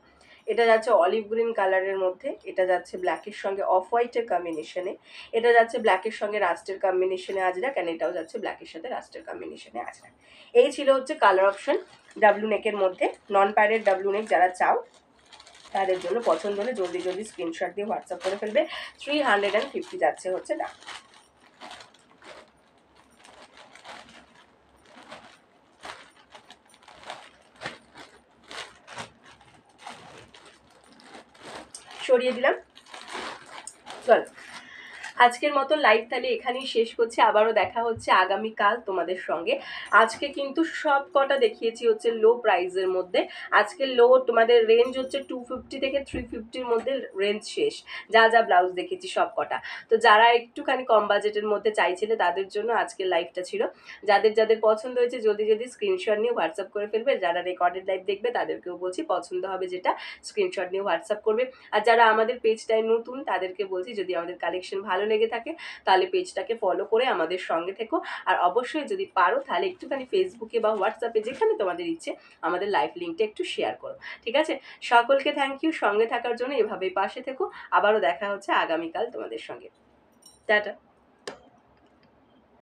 এটা যাচ্ছে অলিভ গ্রিন কালারের মধ্যে, এটা যাচ্ছে ব্ল্যাকের সঙ্গে অফ হোয়াইটের কম্বিনেশনে, এটা যাচ্ছে ব্ল্যাকের সঙ্গে রাস্টের কম্বিনেশনে আজরাক, অ্যান্ড এটাও যাচ্ছে ব্ল্যাকের সাথে রাস্টের কম্বিনেশনে আজরাক। এই ছিল হচ্ছে কালার অপশন ডাব্লু নেকের মধ্যে। নন প্যাডেড ডাব্লু নেক যারা চাও তাদের জন্য পছন্দ হলে জলদি জলদি স্ক্রিনশট দিয়ে হোয়াটসঅ্যাপ করে ফেলবে। 350 যাচ্ছে হচ্ছে দাম। সরিয়ে দিলাম, চলো আজকের মতো লাইভ তাহলে এখানেই শেষ করছি। আবারও দেখা হচ্ছে আগামীকাল তোমাদের সঙ্গে। আজকে কিন্তু সব কটা দেখিয়েছি হচ্ছে লো প্রাইসের মধ্যে। আজকে লো তোমাদের রেঞ্জ হচ্ছে 250 থেকে 350-র মধ্যে রেঞ্জ শেষ। যা যা ব্লাউজ দেখেছি সব কটা। তো যারা একটুখানি কম বাজেটের মধ্যে চাইছিলে তাদের জন্য আজকের লাইভটা ছিল। যাদের যাদের পছন্দ হয়েছে জলদি জলদি স্ক্রিনশট নিয়ে হোয়াটসঅ্যাপ করে ফেলবে। যারা রেকর্ডেড লাইভ দেখবে তাদেরকেও বলছি পছন্দ হবে যেটা স্ক্রিনশট নিয়ে হোয়াটসঅ্যাপ করবে। আর যারা আমাদের পেজটায় নতুন তাদেরকে বলছি যদি আমাদের কালেকশন ভালো লেগে থাকে তাহলে পেজটাকে ফলো করে আমাদের সঙ্গে থেকো। আর অবশ্যই যদি পারো তাহলে একটুখানি ফেসবুকে বা হোয়াটসঅ্যাপে যেখানে তোমাদের ইচ্ছে আমাদের লাইভ লিঙ্কটা একটু শেয়ার করো, ঠিক আছে। সকলকে থ্যাংক ইউ সঙ্গে থাকার জন্য, এভাবেই পাশে থেকো। আবারও দেখা হচ্ছে আগামীকাল তোমাদের সঙ্গে। টাটা।